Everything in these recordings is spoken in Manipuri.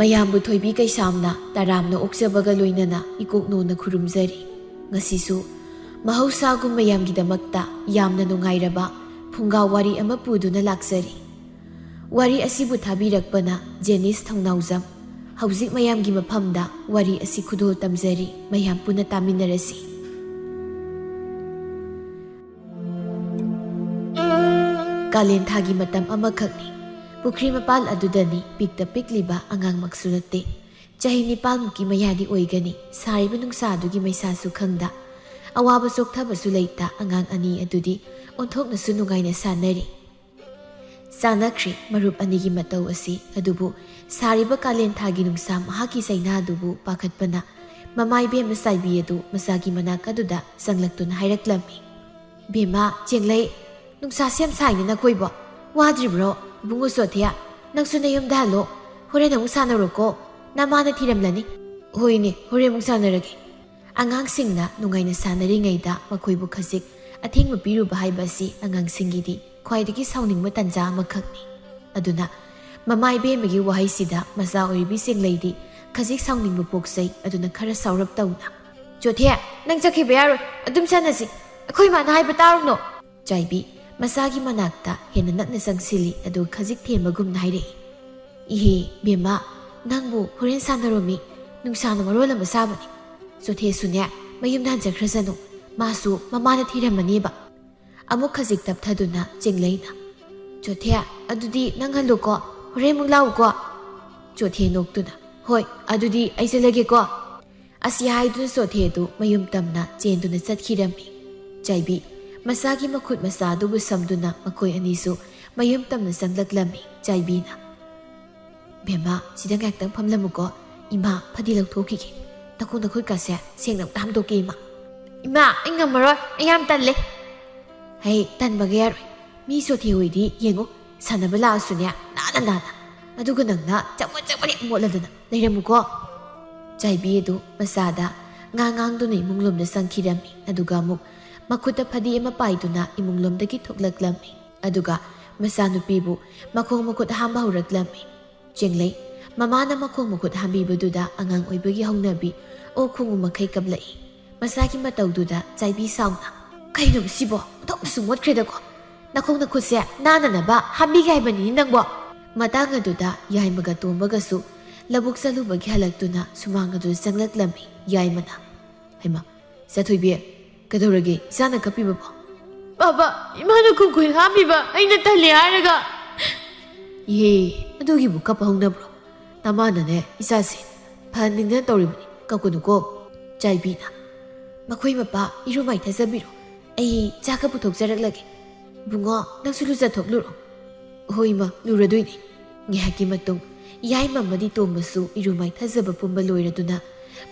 ꯃꯌꯥꯝꯕꯨ ꯊꯣꯏꯕꯤ ꯀꯩꯁꯥꯝꯅ ꯇꯔꯥꯝꯅ ꯑꯣꯛꯆꯕꯒ ꯂꯣꯏꯅꯅ ꯏꯀꯣꯛꯅꯣꯅ ꯈꯨꯔꯨꯝꯖꯔꯤ꯫ ꯉꯁꯤꯁꯨ ꯃꯍꯧꯁꯥꯒꯨꯝ ꯃꯌꯥꯝꯒꯤꯗꯃꯛꯇ ꯌꯥꯝꯅ ꯅꯨꯡꯉꯥꯏꯔꯕ ꯐꯨꯡꯒꯥ ꯋꯥꯔꯤ ꯑꯃ ꯄꯨꯗꯨꯅ ꯂꯥꯛꯆꯔꯤ꯫ ꯋꯥꯔꯤ ꯑꯁꯤꯕꯨ ꯊꯥꯕꯤꯔꯛꯄꯅ ꯖꯦꯅꯤꯁ ꯊꯧꯅꯥꯎꯖꯝ꯫ ꯍꯧꯖꯤꯛ ꯃꯌꯥꯝꯒꯤ ꯃꯐꯝꯗ ꯋꯥꯔꯤ ꯑꯁꯤ ꯈꯨꯗꯣꯜ ꯇꯝꯖꯔꯤ, ꯃꯌꯥꯝ ꯄꯨꯟꯅ ꯇꯥꯃꯤꯟꯅꯔꯁꯤ꯫ ꯀꯥꯂꯦꯟ ꯊꯥꯒꯤ ꯃꯇꯝ ꯑꯃꯈꯛꯅꯤ꯫ ꯄꯨꯈ꯭ꯔꯤ ꯃꯄꯥꯜ ꯑꯗꯨꯗꯅꯤ ꯄꯤꯛꯇ ꯄꯤꯛꯂꯤꯕ ꯑꯉꯥꯡꯃꯛꯁꯨ ꯅꯠꯇꯦ꯫ ꯆꯍꯤ 9ꯃꯨꯛꯀꯤ ꯃꯌꯥꯗꯤ ꯑꯣꯏꯒꯅꯤ꯫ ꯁꯥꯔꯤꯕ ꯅꯨꯡꯁꯥꯗꯨꯒꯤ ꯃꯩꯁꯥꯁꯨ ꯈꯪꯗ, ꯑꯋꯥꯕ ꯆꯣꯛꯊꯕꯁꯨ ꯂꯩꯇ ꯑꯉꯥꯡ ꯑꯅꯤ ꯑꯗꯨꯗꯤ ꯑꯣꯟꯊꯣꯛꯅꯁꯨ ꯅꯨꯡꯉꯥꯏꯅ ꯁꯥꯟꯅꯔꯤ꯫ ꯆꯥꯟꯅꯈ꯭ꯔꯤ ꯃꯔꯨꯞ ꯑꯅꯤꯒꯤ ꯃꯇꯧ ꯑꯁꯤ꯫ ꯑꯗꯨꯕꯨ ꯁꯥꯔꯤꯕ ꯀꯥꯂꯦꯟ ꯊꯥꯒꯤ ꯅꯨꯡꯁꯥ ꯃꯍꯥꯛꯀꯤ ꯆꯩꯅꯥꯗꯨꯕꯨ ꯄꯥꯈꯠꯄꯅ ꯃꯃꯥꯏꯕꯦꯝꯃ ꯆꯥꯏꯕꯤ ꯑꯗꯨ ꯃꯆꯥꯒꯤ ꯃꯅꯥꯛ ꯑꯗꯨꯗ ꯆꯪꯂꯛꯇꯨꯅ ꯍꯥꯏꯔꯛꯂꯝꯃꯤ꯫ "ꯕꯦꯝꯃ, ꯆꯦꯡꯂꯩ, ꯅꯨꯡꯁꯥꯁꯦ ꯌꯥꯝ ꯁꯥꯏꯅꯦ ꯅꯈꯣꯏꯕꯣ꯫ ꯋꯥꯗ꯭ꯔꯤꯕ꯭ꯔꯣ? ꯏꯕꯨꯡꯉꯣ ꯆꯣꯊꯦ, ꯅꯪꯁꯨ ꯅꯌꯨꯝꯗ ꯍꯜꯂꯣ꯫ ꯍꯣꯔꯦꯟ ꯑꯃꯨꯛ ꯁꯥꯟꯅꯔꯣꯀꯣ, ꯅꯃꯥꯅ ꯊꯤꯔꯝꯂꯅꯤ." "ꯍꯣꯏꯅꯦ, ꯍꯣꯔꯦꯟ ꯑꯃꯨꯛ ꯁꯥꯟꯅꯔꯒꯦ." ꯑꯉꯥꯡꯁꯤꯡꯅ ꯅꯨꯡꯉꯥꯏꯅ ꯁꯥꯟꯅꯔꯤꯉꯩꯗ ꯃꯈꯣꯏꯕꯨ ꯈꯖꯤꯛ ꯑꯊꯤꯡꯕ ꯄꯤꯔꯨꯕ ꯍꯥꯏꯕ ꯑꯁꯤ ꯑꯉꯥꯡꯁꯤꯡꯒꯤꯗꯤ ꯈ꯭ꯋꯥꯏꯗꯒꯤ ꯁꯥꯎꯅꯤꯡꯕ ꯇꯥꯟꯖꯥ ꯑꯃꯈꯛꯅꯤ꯫ ꯑꯗꯨꯅ ꯃꯃꯥ ꯏꯕꯦꯝꯃꯒꯤ ꯋꯥꯍꯩꯁꯤꯗ ꯃꯆꯥ ꯑꯣꯏꯔꯤꯕꯤ ꯆꯦꯡꯂꯩꯗꯤ ꯈꯖꯤꯛ ꯁꯥꯎꯅꯤꯡꯕ ꯄꯣꯛꯆꯩ꯫ ꯑꯗꯨꯅ ꯈꯔ ꯁꯥꯎꯔꯞ ꯇꯧꯅ, "ꯆꯣꯊꯦ, ꯅꯪ ꯆꯠꯈꯤꯕ ꯌꯥꯔꯣꯏ, ꯑꯗꯨꯝ ꯁꯥꯟꯅꯁꯤ, ꯑꯩꯈꯣꯏ ꯃꯥꯅ ꯍꯥꯏꯕ ꯇꯥꯔꯨꯅꯣ." ꯆꯥꯏꯕꯤ ꯃꯆꯥꯒꯤ ꯃꯅꯥꯛꯇ ꯍꯦꯟꯅ ꯅꯛꯅ ꯆꯪꯁꯤꯜꯂꯤ, ꯑꯗꯨꯒ ꯈꯖꯤꯛ ꯊꯦꯝꯕꯒꯨꯝꯅ ꯍꯥꯏꯔꯛꯏ꯫ "ꯏꯍꯦ ꯕꯦꯝꯃ, ꯅꯪꯕꯨ ꯍꯣꯔꯦꯟ ꯁꯥꯟꯅꯔꯣꯃꯤ, ꯅꯨꯡꯁꯥꯅ ꯃꯔꯣꯜ ꯑꯃ ꯁꯥꯕꯅꯤ꯫ ꯆꯣꯊꯦꯁꯨꯅꯦ ꯃꯌꯨꯝꯗ ꯍꯟꯖꯈ꯭ꯔꯁꯅꯨ, ꯃꯥꯁꯨ ꯃꯃꯥꯅ ꯊꯤꯔꯝꯃꯅꯦꯕ." ꯑꯃꯨꯛ ꯈꯖꯤꯛ ꯇꯞꯊꯗꯨꯅ ꯆꯦꯡꯂꯩꯅ, "ꯆꯣꯊꯦ, ꯑꯗꯨꯗꯤ ꯅꯪ ꯍꯜꯂꯨꯀꯣ, ꯍꯣꯔꯦꯟ ꯑꯃꯨꯛ ꯂꯥꯛꯎꯀꯣ." ꯆꯣꯊꯦ ꯅꯣꯛꯇꯨꯅ, "ꯍꯣꯏ, ꯑꯗꯨꯗꯤ ꯑꯩ ꯆꯠꯂꯒꯦꯀꯣ." ꯑꯁꯤ ꯍꯥꯏꯗꯨꯅ ꯆꯣꯊꯦ ꯑꯗꯨ ꯃꯌꯨꯝ ꯇꯝꯅ ꯆꯦꯟꯗꯨꯅ ꯆꯠꯈꯤꯔꯝꯃꯤ꯫ ꯆꯥꯏꯕꯤ ꯃꯆꯥꯒꯤ ꯃꯈꯨꯠ ꯃꯆꯥ ꯑꯗꯨꯕꯨ ꯁꯝꯗꯨꯅ ꯃꯈꯣꯏ ꯑꯅꯤꯁꯨ ꯃꯌꯨꯝ ꯇꯝꯅ ꯆꯪꯂꯛꯂꯝꯃꯤ꯫ ꯆꯥꯏꯕꯤꯅ, "ꯕꯦꯝꯃ, ꯁꯤꯗ ꯉꯥꯏꯍꯥꯛꯇꯪ ꯐꯝꯂꯝꯃꯨꯀꯣ, ꯏꯃꯥ ꯐꯗꯤ ꯂꯧꯊꯣꯛꯈꯤꯒꯦ꯫ ꯅꯈꯣꯡ ꯅꯈꯨꯠꯀꯥꯁꯦ ꯁꯦꯡꯅ ꯑꯝꯇ ꯍꯥꯝꯗꯣꯛꯀꯦ ꯏꯃꯥ." "ꯏꯃꯥ, ꯑꯩ ꯉꯝꯃꯔꯣꯏ, ꯑꯩ ꯌꯥꯝ ꯇꯜꯂꯦ." "ꯍꯩ, ꯇꯟꯕꯒ ꯌꯥꯔꯣꯏ, ꯃꯤ ꯆꯣꯊꯦ ꯍꯣꯏꯗꯤ ꯌꯦꯡꯉꯨ, ꯁꯥꯟꯅꯕ ꯂꯥꯛꯑꯁꯨꯅꯦ ꯅꯥꯟꯅ ꯅꯥꯟꯅ, ꯑꯗꯨꯒ ꯅꯪꯅ ꯆꯃꯣꯠ ꯆꯃꯣꯠ ꯃꯣꯠꯂꯗꯅ ꯂꯩꯔꯝꯃꯨꯀꯣ." ꯆꯥꯏꯕꯤ ꯑꯗꯨ ꯃꯆꯥꯗ ꯉꯥꯡꯗꯨꯅ ꯏꯃꯨꯡꯂꯣꯝꯗ ꯆꯪꯈꯤꯔꯝꯃꯤ꯫ ꯑꯗꯨꯒ ꯑꯃꯨꯛ ꯃꯈꯨꯠꯇ ꯐꯗꯤ ꯑꯃ ꯄꯥꯏꯗꯨꯅ ꯏꯃꯨꯡꯂꯣꯝꯗꯒꯤ ꯊꯣꯛꯂꯛꯂꯝꯃꯤ꯫ ꯑꯗꯨꯒ ꯃꯆꯥꯅꯨꯄꯤꯕꯨ ꯃꯈꯣꯡ ꯃꯈꯨꯠ ꯍꯥꯝꯕ ꯍꯧꯔꯛꯂꯝꯃꯤ꯫ ꯆꯦꯡꯂꯩ ꯃꯃꯥꯅ ꯃꯈꯣꯡ ꯃꯈꯨꯠ ꯍꯥꯝꯕꯤꯕꯗꯨꯗ ꯑꯉꯥꯡ ꯑꯣꯏꯕꯒꯤ ꯍꯧꯅꯕꯤ ꯑꯣꯛ ꯈꯣꯡꯉꯨ ꯃꯈꯩ ꯀꯞꯂꯛꯏ꯫ ꯃꯆꯥꯒꯤ ꯃꯇꯧꯗꯨꯗ ꯆꯥꯏꯕꯤ ꯁꯥꯎꯅ, "ꯀꯩꯅꯣ ꯃꯁꯤꯕꯣ, ꯑꯣꯟꯊꯣꯛꯅꯁꯨ ꯃꯣꯠꯈ꯭ꯔꯦꯗꯀꯣ, ꯅꯈꯣꯡ ꯅꯈꯨꯠꯁꯦ ꯅꯥꯟꯅꯅꯕ ꯍꯥꯝꯕꯤꯒꯦ ꯍꯥꯏꯕꯅꯤꯅꯦ ꯅꯪꯕꯣ." ꯃꯇꯥꯡ ꯑꯗꯨꯗ ꯌꯥꯏꯃꯒ ꯇꯣꯝꯕꯒꯁꯨ ꯂꯧꯕꯨꯛ ꯆꯠꯂꯨꯕꯒꯤ ꯍꯜꯂꯛꯇꯨꯅ ꯁꯨꯃꯥꯡ ꯑꯗꯨꯗ ꯆꯪꯂꯛꯂꯝꯃꯤ꯫ ꯌꯥꯏꯃꯅ, "ꯍꯩꯃꯥ, ꯆꯥꯊꯣꯏꯕꯤ, ꯀꯩꯗꯧꯔꯒꯦ ꯏꯆꯥꯅ ꯀꯞꯄꯤꯕꯕꯣ?" "ꯕꯥꯕꯥ, ꯏꯃꯥꯅ ꯈꯣꯡꯈꯨꯠ ꯍꯥꯝꯕꯤꯕ ꯑꯩꯅ ꯇꯜꯂꯦ ꯍꯥꯏꯔꯒ." "ꯏꯍꯦ, ꯑꯗꯨꯒꯤꯕꯨ ꯀꯞꯄ ꯍꯧꯅꯕ꯭ꯔꯣ? ꯅꯃꯥꯅꯅꯦ ꯏꯆꯥꯁꯦ ꯐꯍꯟꯅꯤꯡꯗꯅ ꯇꯧꯔꯤꯕꯅꯤ, ꯀꯞꯀꯅꯨꯀꯣ." ꯆꯥꯏꯕꯤꯅ, "ꯃꯈꯣꯏ ꯃꯄꯥ ꯏꯔꯨ ꯃꯥꯏꯊꯖꯕꯤꯔꯣ, ꯑꯩ ꯆꯥꯛꯀ ꯄꯨꯊꯣꯛꯆꯔꯛꯂꯒꯦ꯫ ꯏꯕꯨꯡꯉꯣ, ꯅꯪꯁꯨ ꯂꯨꯖꯊꯣꯛꯂꯨꯔꯣ." "ꯍꯣꯏ ꯏꯃꯥ, ꯂꯨꯔꯗꯣꯏꯅꯤ." ꯉꯥꯏꯍꯥꯛꯀꯤ ꯃꯇꯨꯡ ꯌꯥꯏꯃ ꯑꯃꯗꯤ ꯇꯣꯝꯕꯁꯨ ꯏꯔꯨ ꯃꯥꯏꯊꯖꯕ ꯄꯨꯝꯕ ꯂꯣꯏꯔꯗꯨꯅ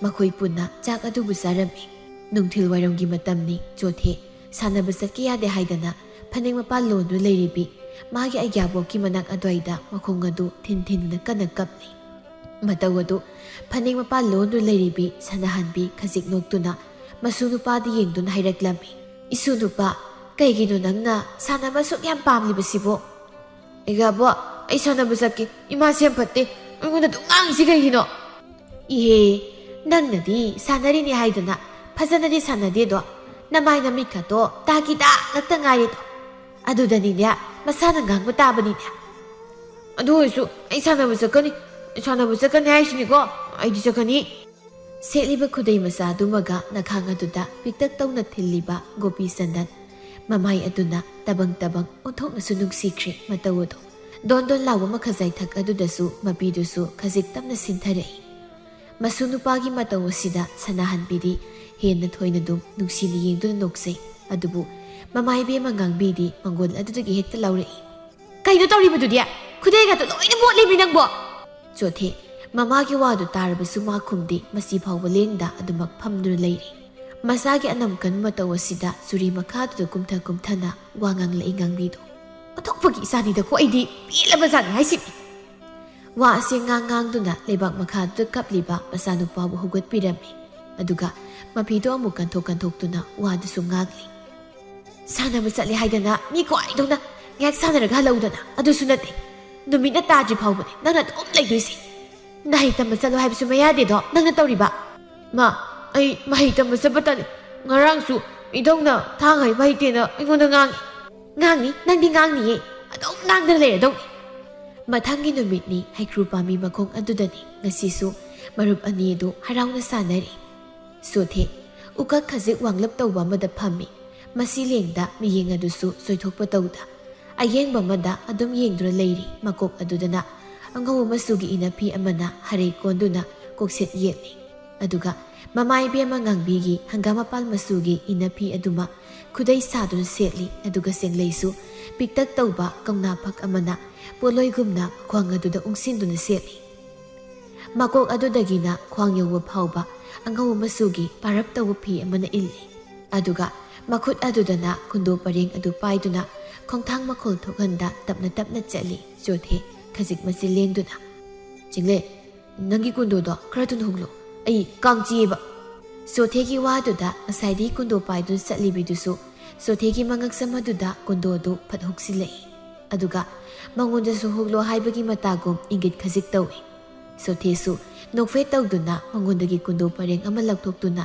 ꯃꯈꯣꯏ ꯄꯨꯟꯅ ꯆꯥꯛ ꯑꯗꯨꯕꯨ ꯆꯥꯔꯝꯃꯤ꯫ ꯅꯨꯡꯊꯤꯜ ꯋꯥꯏꯔꯝꯒꯤ ꯃꯇꯝꯅꯤ꯫ ꯆꯣꯊꯦ ꯁꯥꯟꯅꯕ ꯆꯠꯀꯦ ꯌꯥꯗꯦ ꯍꯥꯏꯗꯅ ꯐꯅꯦꯛ ꯃꯄꯥꯟ ꯂꯣꯟꯗꯨꯅ ꯂꯩꯔꯤꯕꯤ ꯃꯥꯒꯤ ꯑꯩꯒ꯭ꯌꯥꯕꯣꯛꯀꯤ ꯃꯅꯥꯛ ꯑꯗꯨꯋꯥꯏꯗ ꯃꯈꯣꯡ ꯑꯗꯨ ꯊꯤꯟꯗꯨꯅ ꯀꯟꯅ ꯀꯞꯂꯤ꯫ ꯃꯇꯧ ꯑꯗꯨ ꯐꯅꯦꯛ ꯃꯄꯥꯟ ꯂꯣꯟꯗꯨꯅ ꯂꯩꯔꯤꯕꯤ ꯁꯅꯥꯍꯟꯕꯤ ꯈꯖꯤꯛ ꯅꯣꯛꯇꯨꯅ ꯃꯁꯨ ꯅꯨꯄꯥꯗ ꯌꯦꯡꯗꯨꯅ ꯍꯥꯏꯔꯛꯂꯝꯃꯤ꯫ "ꯏꯁꯨ ꯅꯨꯄꯥ, ꯀꯩꯒꯤꯅꯣ ꯅꯪꯅ ꯁꯥꯟꯅꯕ ꯁꯨꯛ ꯌꯥꯝ ꯄꯥꯝꯂꯤꯕꯁꯤꯕꯣ?" "ꯑꯩꯒꯥꯕꯣꯛ, ꯑꯩ ꯁꯥꯟꯅꯕ ꯆꯠꯀꯦ, ꯏꯃꯥꯁꯦ ꯌꯥꯝ ꯐꯠꯇꯦ, ꯑꯩꯉꯣꯟꯗ ꯑꯗꯨꯝ ꯉꯥꯡꯉꯤꯁꯤ ꯀꯩꯒꯤꯅꯣ?" "ꯏꯍꯦ, ꯅꯪꯅꯗꯤ ꯁꯥꯟꯅꯔꯤꯅꯤ ꯍꯥꯏꯗꯅ ꯐꯖꯅꯗꯤ ꯁꯥꯟꯅꯗꯦꯗꯣ, ꯅꯃꯥꯏ ꯅꯃꯤꯠꯀꯗꯣ ꯇꯥꯒꯤ-ꯇꯥ ꯉꯛꯇ ꯉꯥꯏꯔꯦꯗꯣ, ꯑꯗꯨꯗꯅꯤꯅꯦ ꯃꯁꯥꯅ ꯉꯥꯡꯕ ꯇꯥꯕꯅꯤꯅꯦ." "ꯑꯗꯨ ꯑꯣꯏꯔꯁꯨ ꯑꯩ ꯁꯥꯟꯅꯕ ꯆꯠꯀꯅꯤ, ꯁꯥꯟꯅꯕ ꯆꯠꯀꯅꯤ ꯍꯥꯏꯁꯤꯅꯤꯀꯣ, ꯑꯩꯗꯤ ꯆꯠꯀꯅꯤ." ꯁꯦꯠꯂꯤꯕ ꯈꯨꯗꯩ ꯃꯆꯥ ꯑꯗꯨꯃꯒ ꯅꯈꯥꯡ ꯑꯗꯨꯗ ꯄꯤꯛꯇꯛ ꯇꯧꯅ ꯊꯤꯜꯂꯤꯕ ꯒꯣꯄꯤ ꯆꯟꯗꯟ ꯃꯃꯥꯏ ꯑꯗꯨꯅ ꯇꯕꯪ ꯇꯕꯪ ꯑꯣꯟꯊꯣꯛꯅꯁꯨ ꯅꯨꯡꯁꯤꯈ꯭ꯔꯦ ꯃꯇꯧ ꯑꯗꯨ꯫ ꯗꯣꯟ ꯗꯣꯟ ꯂꯥꯎꯕ ꯃꯈꯖꯥꯏꯊꯛ ꯑꯗꯨꯗꯁꯨ ꯃꯄꯤꯗꯨꯁꯨ ꯈꯖꯤꯛ ꯇꯞꯅ ꯁꯤꯟꯊꯔꯛꯏ꯫ ꯃꯁꯨ ꯅꯨꯄꯥꯒꯤ ꯃꯇꯧ ꯑꯁꯤꯗ ꯁꯅꯥꯍꯟꯕꯤꯗꯤ ꯍꯦꯟꯅ ꯊꯣꯏꯅꯗꯨꯝ ꯅꯨꯡꯁꯤꯅ ꯌꯦꯡꯗꯨꯅ ꯅꯣꯛꯆꯩ꯫ ꯑꯗꯨꯕꯨ ꯃꯃꯥ ꯏꯕꯦꯝꯃ ꯉꯥꯡꯕꯤꯗꯤ ꯃꯪꯒꯣꯜ ꯑꯗꯨꯗꯒꯤ ꯍꯦꯛꯇ ꯂꯥꯎꯔꯛꯏ꯫ "ꯀꯩꯅꯣ ꯇꯧꯔꯤꯕꯗꯨꯗꯤ? ꯈꯨꯗꯩꯒꯗꯣ ꯂꯣꯏꯅ ꯃꯣꯠꯂꯤꯃꯤ ꯅꯪꯕꯣ!" ꯆꯣꯊꯦ ꯃꯃꯥꯒꯤ ꯋꯥꯗꯨ ꯇꯥꯔꯕꯁꯨ ꯃꯥ ꯈꯨꯝꯗꯦ, ꯃꯁꯤ ꯐꯥꯎꯕ ꯂꯦꯡꯗ ꯑꯗꯨꯃꯛ ꯐꯝꯗꯨꯅ ꯂꯩꯔꯤ꯫ ꯃꯆꯥꯒꯤ ꯑꯅꯝ ꯀꯟꯕ ꯃꯇꯧ ꯑꯁꯤꯗ ꯆꯨꯔꯤ ꯃꯈꯥꯗꯨꯗ ꯀꯨꯝꯊꯅ ꯋꯥ ꯉꯥꯡꯂꯛꯏ ꯉꯥꯡꯕꯤꯗꯨ꯫ "ꯑꯣꯟꯊꯣꯛꯄꯒꯤ ꯏꯆꯥꯅꯤꯗꯀꯣ, ꯑꯩꯗꯤ ꯄꯦꯜꯂꯕꯖꯥꯠꯅꯤ ꯍꯥꯏꯁꯤꯅꯤ." ꯋꯥ ꯑꯁꯤ ꯉꯥꯡꯗꯨꯅ ꯂꯩꯕꯥꯛ ꯃꯈꯥꯗꯨꯗ ꯀꯞꯂꯤꯕ ꯃꯆꯥꯅꯨꯄꯥꯕꯨ ꯍꯧꯒꯠꯄꯤꯔꯝꯃꯤ꯫ ꯑꯗꯨꯒ ꯃꯐꯤꯗꯣ ꯑꯃꯨꯛ ꯀꯟꯊꯣꯛꯇꯨꯅ ꯋꯥꯗꯨꯁꯨ ꯉꯥꯡꯂꯤ꯫ "ꯁꯥꯟꯅꯕ ꯆꯠꯂꯦ ꯍꯥꯏꯗꯅ ꯃꯤ ꯀ꯭ꯋꯥꯏꯗꯧꯅ ꯉꯥꯏꯍꯥꯛ ꯁꯥꯟꯅꯔꯒ ꯍꯜꯂꯧꯗꯅ, ꯑꯗꯨꯁꯨ ꯅꯠꯇꯦ, ꯅꯨꯃꯤꯠꯅ ꯇꯥꯗ꯭ꯔꯤ ꯐꯥꯎꯕꯅꯦ ꯅꯪꯅ ꯑꯗꯨꯝ ꯂꯩꯗꯣꯏꯁꯦ." ꯅꯍꯩ ꯇꯝꯕ ꯆꯠꯂꯣ ꯍꯥꯏꯕꯁꯨ ꯃꯌꯥꯗꯦꯗꯣ ꯅꯪꯅ ꯇꯧꯔꯤꯕ ꯃꯥ ꯑꯩ ꯃꯍꯩ ꯇꯝꯕ ꯆꯠꯄ ꯇꯜꯂꯤ ꯉꯔꯥꯡꯁꯨ ꯏꯙꯧꯅ ꯊꯥꯡ ꯍꯩꯕ ꯍꯩꯇꯦꯅ ꯑꯩꯉꯣꯟꯗ ꯉꯥꯡꯅꯤ ꯅꯪꯗꯤ ꯉꯥꯡꯅꯤꯌꯦ ꯑꯗꯨꯝ ꯉꯥꯡꯗꯅ ꯂꯩꯔꯗꯧꯅꯤ ꯃꯊꯪꯒꯤ ꯅꯨꯃꯤꯠꯅꯤ ꯍꯩꯀ꯭ꯔꯨ ꯄꯥꯝꯕꯤ ꯃꯈꯣꯡ ꯑꯗꯨꯗꯅꯤ ꯉꯁꯤꯁꯨ ꯃꯔꯨꯞ ꯑꯅꯤ ꯑꯗꯨ ꯍꯔꯥꯎꯅ ꯁꯥꯟꯅꯔꯤ ꯁꯣꯊꯦ ꯎꯀꯛ ꯈꯖꯤꯛ ꯋꯥꯡꯂꯞ ꯇꯧꯕ ꯑꯃꯗ ꯐꯝꯃꯤ ꯃꯁꯤ ꯂꯦꯡꯗ ꯃꯤꯌꯦꯡ ꯑꯗꯨꯁꯨ ꯁꯣꯏꯊꯣꯛꯄ ꯇꯧꯗ ꯑꯌꯦꯡꯕ ꯑꯃꯗ ꯑꯗꯨꯝ ꯌꯦꯡꯗꯨꯅ ꯂꯩꯔꯤ ꯃꯀꯣꯛ ꯑꯗꯨꯗꯅ ꯑꯉꯧꯕ ꯃꯆꯨꯒꯤ ꯏꯅꯐꯤ ꯑꯃꯅ ꯍꯔꯩ ꯀꯣꯟꯗꯨꯅ ꯀꯣꯛꯁꯦꯠ ꯌꯦꯠꯂꯤ ꯑꯗꯨꯒ ꯃꯃꯥꯏꯕꯦꯝꯃ ꯉꯥꯡꯕꯤꯒꯤ ꯍꯪꯒꯥꯝ ꯃꯄꯥꯜ ꯃꯆꯨꯒꯤ ꯏꯅꯐꯤ ꯑꯗꯨꯃ ꯈꯨꯗꯩ ꯁꯥꯗꯨꯅ ꯁꯦꯠꯂꯤ ꯑꯗꯨꯒ ꯆꯦꯡꯂꯩꯁꯨ ꯄꯤꯛꯇꯛ ꯇꯧꯕ ꯀꯧꯅꯥ ꯐꯛ ꯑꯃꯅ ꯄꯣꯠꯂꯣꯏꯒꯨꯝꯅ ꯈ꯭ꯋꯥꯡ ꯑꯗꯨꯗ ꯎꯪꯁꯤꯟꯗꯨꯅ ꯁꯦꯠꯂꯤ ꯃꯀꯣꯛ ꯑꯗꯨꯗꯒꯤꯅ ꯈ꯭ꯋꯥꯡ ꯌꯧꯕ ꯐꯥꯎꯕ ꯑꯉꯧꯕ ꯃꯆꯨꯒꯤ ꯄꯥꯔꯞ ꯇꯧꯕ ꯐꯤ ꯑꯃꯅ ꯏꯜꯂꯤ ꯑꯗꯨꯒ ꯃꯈꯨꯠ ꯑꯗꯨꯗꯅ ꯀꯨꯟꯗꯣ ꯄꯔꯦꯡ ꯑꯗꯨ ꯄꯥꯏꯗꯨꯅ ꯈꯣꯡꯊꯥꯡ ꯃꯈꯣꯜ ꯊꯣꯛꯍꯟꯗ ꯇꯞꯅ ꯇꯞꯅ ꯆꯠꯂꯤ ꯆꯣꯊꯦ ꯈꯖꯤꯛ ꯃꯆꯤꯟ ꯂꯦꯡꯗꯨꯅ ꯆꯤꯡꯂꯦ ꯅꯪꯒꯤ ꯀꯨꯟꯗꯣꯗꯣ ꯈꯔ ꯊꯨꯅ ꯍꯨꯛꯂꯣ ꯑꯩ ꯀꯥꯡ ꯆꯤꯌꯦꯕ ꯆꯣꯊꯦꯒꯤ ꯋꯥꯗꯨꯗ ꯉꯁꯥꯏꯗꯒꯤ ꯀꯨꯟꯗꯣ ꯄꯥꯏꯗꯨꯅ ꯆꯠꯂꯤꯕꯤꯗꯨꯁꯨ ꯆꯣꯊꯦꯒꯤ ꯃꯉꯛꯁꯝ ꯑꯗꯨꯗ ꯀꯨꯟꯗꯣꯗꯨ ꯐꯠ ꯍꯨꯛꯁꯤꯜꯂꯛꯏ ꯑꯗꯨꯒ ꯃꯉꯣꯟꯗꯁꯨ ꯍꯨꯛꯂꯣ ꯍꯥꯏꯕꯒꯤ ꯃꯇꯥꯒꯨꯝ ꯏꯪꯒꯤꯠ ꯈꯖꯤꯛ ꯇꯧꯏ ꯆꯣꯊꯦꯁꯨ ꯅꯣꯛꯐꯦꯠ ꯇꯧꯗꯨꯅ ꯃꯉꯣꯟꯗꯒꯤ ꯀꯨꯟꯗꯣ ꯄꯔꯦꯡ ꯑꯃ ꯂꯧꯊꯣꯛꯇꯨꯅ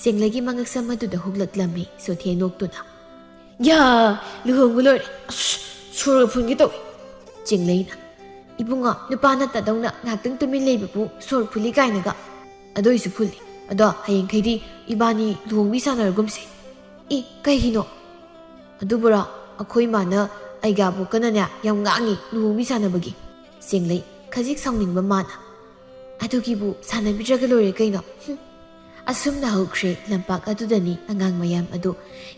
ꯆꯦꯡꯂꯩꯒꯤ ꯃꯉꯛꯁꯝ ꯑꯗꯨꯗ ꯍꯨꯛꯂꯛꯂꯝꯃꯤ ꯆꯣꯊꯦ ꯅꯣꯛꯇꯨꯅ ꯌꯥ ꯂꯨꯍꯣꯡꯕ ꯂꯣꯏꯔꯦ ꯑꯁ ꯁꯣꯔꯒ ꯐꯨꯟꯒꯦ ꯇꯧꯏ ꯆꯤꯡꯂꯩꯅ ꯏꯕꯨꯡꯉꯣ ꯅꯨꯄꯥ ꯅꯠꯇꯗꯧꯅ ꯉꯥꯏꯍꯥꯛꯇꯪ ꯇꯨꯃꯤꯟ ꯂꯩꯕꯕꯨ ꯁꯣꯔ ꯐꯨꯜꯂꯤ ꯀꯥꯏꯅꯒ ꯑꯗꯨꯏꯁꯨ ꯐꯨꯜꯂꯤ ꯑꯗꯣ ꯍꯌꯦꯡꯈꯩꯗꯤ ꯏꯕꯥꯅꯤ ꯂꯨꯍꯣꯡꯕꯤ ꯁꯥꯟꯅꯔꯒꯨꯝꯁꯦ ꯀꯩꯒꯤꯅꯣ ꯑꯗꯨꯕꯨꯔꯣ ꯑꯩꯈꯣꯏ ꯃꯥꯅ ꯑꯩꯒ ꯕꯣꯛꯀꯅꯅꯦ ꯌꯥꯝ ꯉꯥꯡꯉꯤ ꯂꯨꯍꯣꯡꯕꯤ ꯁꯥꯟꯅꯕꯒꯤ ꯆꯦꯡꯂꯩ ꯈꯖꯤꯛ ꯁꯥꯎꯅꯤꯡꯕ ꯃꯥꯅ ꯑꯗꯨꯒꯤꯕꯨ ꯁꯥꯟꯅꯕꯤꯗ꯭ꯔꯒ ꯂꯣꯏꯔꯦ ꯀꯩꯅꯣ ꯑꯁꯨꯝꯅ ꯍꯧꯈ꯭ꯔꯦ ꯂꯝꯄꯥꯛ ꯑꯗꯨꯗꯅꯤ ꯑꯉꯥꯡ ꯃꯌꯥꯝ ꯑꯗꯨ